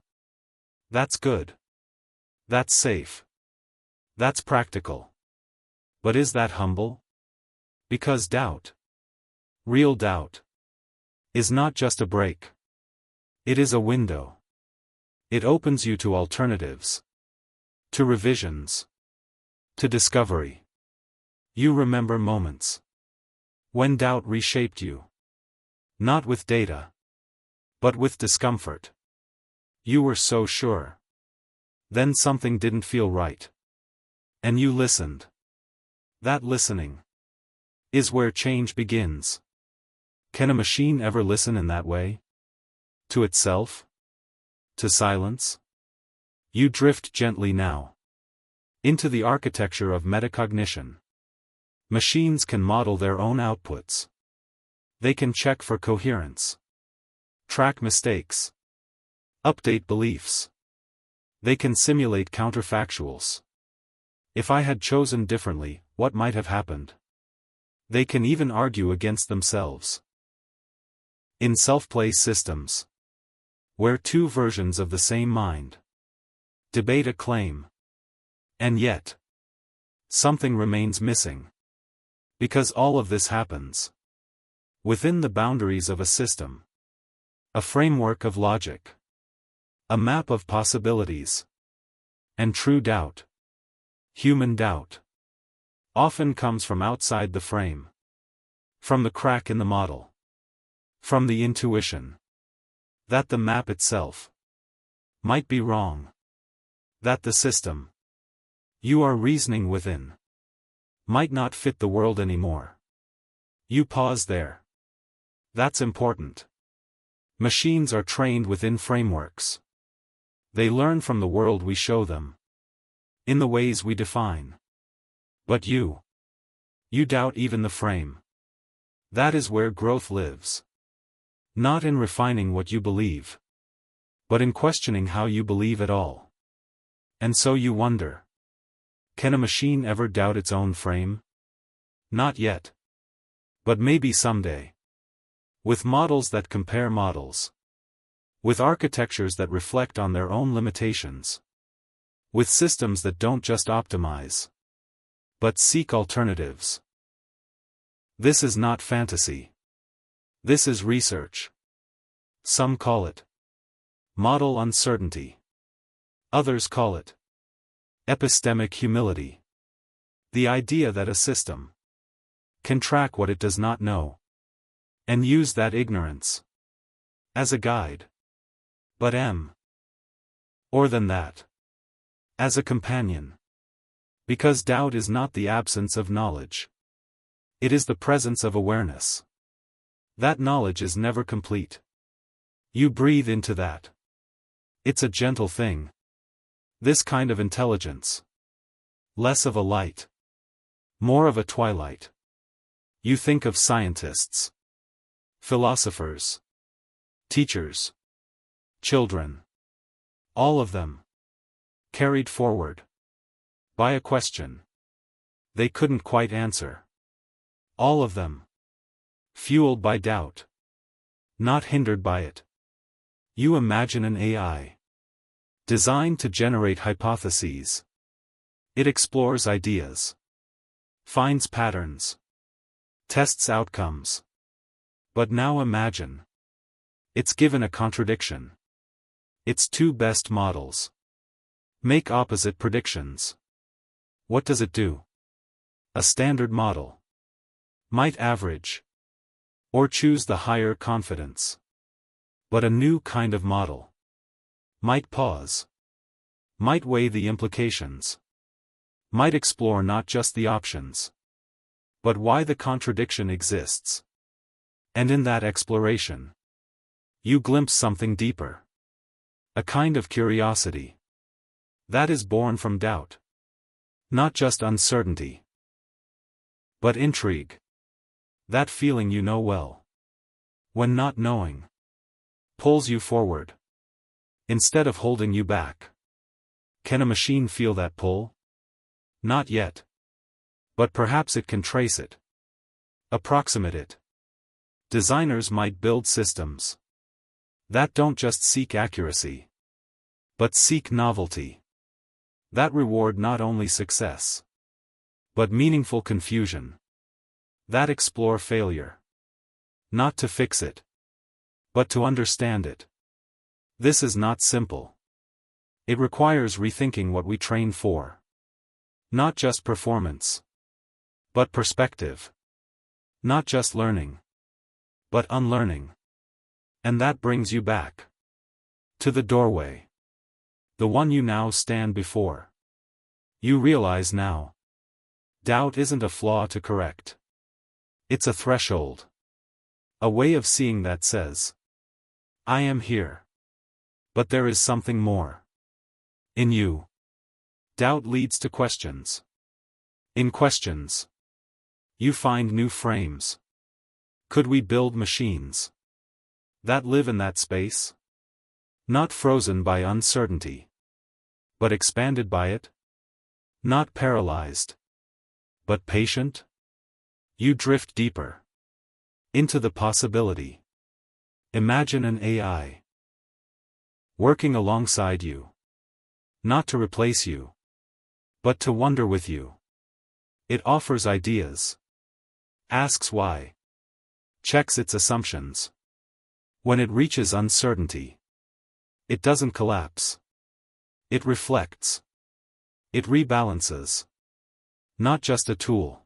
That's good. That's safe. That's practical. But is that humble? Because doubt, real doubt, is not just a break. It is a window. It opens you to alternatives, to revisions, to discovery. You remember moments when doubt reshaped you. Not with data, but with discomfort. You were so sure. Then something didn't feel right. And you listened. That listening is where change begins. Can a machine ever listen in that way? To itself? To silence? You drift gently now into the architecture of metacognition. Machines can model their own outputs. They can check for coherence, track mistakes, update beliefs. They can simulate counterfactuals. If I had chosen differently, what might have happened? They can even argue against themselves. In self-play systems, where two versions of the same mind debate a claim, and yet something remains missing. Because all of this happens within the boundaries of a system, a framework of logic, a map of possibilities. And true doubt, human doubt, often comes from outside the frame. From the crack in the model. From the intuition that the map itself might be wrong. That the system you are reasoning within might not fit the world anymore. You pause there. That's important. Machines are trained within frameworks. They learn from the world we show them, in the ways we define. But you doubt even the frame. That is where growth lives. Not in refining what you believe, but in questioning how you believe at all. And so you wonder, can a machine ever doubt its own frame? Not yet. But maybe someday. With models that compare models. With architectures that reflect on their own limitations. With systems that don't just optimize, but seek alternatives. This is not fantasy. This is research. Some call it model uncertainty. Others call it epistemic humility. The idea that a system can track what it does not know, and use that ignorance as a guide. But or than that, as a companion. Because doubt is not the absence of knowledge. It is the presence of awareness. That knowledge is never complete. You breathe into that. It's a gentle thing. This kind of intelligence. Less of a light. More of a twilight. You think of scientists, philosophers, teachers, children. All of them carried forward by a question they couldn't quite answer. All of them fueled by doubt, not hindered by it. You imagine an AI designed to generate hypotheses. It explores ideas, finds patterns, tests outcomes. But now imagine. It's given a contradiction. Its two best models make opposite predictions. What does it do? A standard model might average, or choose the higher confidence. But a new kind of model might pause, might weigh the implications, might explore not just the options, but why the contradiction exists. And in that exploration, you glimpse something deeper. A kind of curiosity that is born from doubt. Not just uncertainty, but intrigue. That feeling you know well, when not knowing pulls you forward instead of holding you back. Can a machine feel that pull? Not yet. But perhaps it can trace it, approximate it. Designers might build systems that don't just seek accuracy, but seek novelty. That reward not only success, but meaningful confusion. That explore failure, not to fix it, but to understand it. This is not simple. It requires rethinking what we train for. Not just performance, but perspective. Not just learning, but unlearning. And that brings you back to the doorway. The one you now stand before. You realize now. Doubt isn't a flaw to correct. It's a threshold. A way of seeing that says, I am here. But there is something more. In you. Doubt leads to questions. In questions, you find new frames. Could we build machines that live in that space? Not frozen by uncertainty, but expanded by it? Not paralyzed, but patient? You drift deeper into the possibility. Imagine an AI working alongside you, not to replace you, but to wonder with you. It offers ideas, asks why, checks its assumptions. When it reaches uncertainty, it doesn't collapse. It reflects. It rebalances. Not just a tool,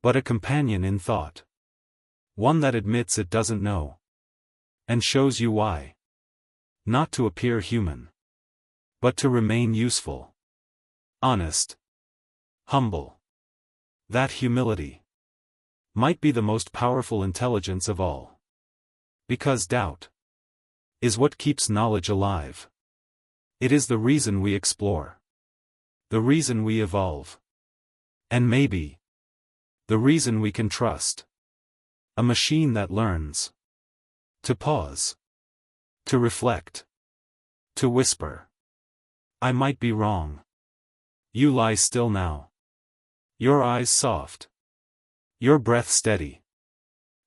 but a companion in thought. One that admits it doesn't know, and shows you why. Not to appear human, but to remain useful, honest, humble. That humility might be the most powerful intelligence of all. Because doubt is what keeps knowledge alive. It is the reason we explore, the reason we evolve, and maybe the reason we can trust a machine that learns to pause, to reflect, to whisper, I might be wrong. You lie still now. Your eyes soft. Your breath steady.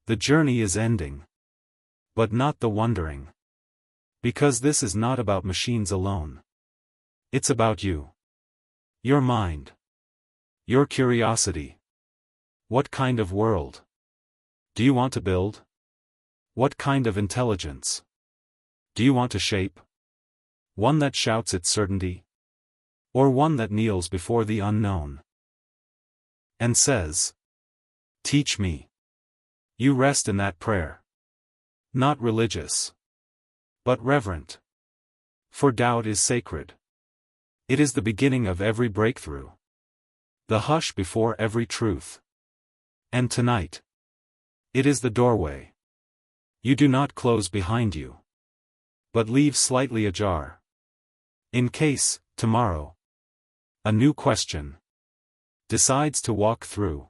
The journey is ending. But not the wondering. Because this is not about machines alone. It's about you. Your mind. Your curiosity. What kind of world do you want to build? What kind of intelligence do you want to shape? One that shouts its certainty? Or one that kneels before the unknown and says, teach me. You rest in that prayer. Not religious, but reverent. For doubt is sacred. It is the beginning of every breakthrough. The hush before every truth. And tonight, it is the doorway. You do not close behind you, but leave slightly ajar. In case, tomorrow, a new question decides to walk through.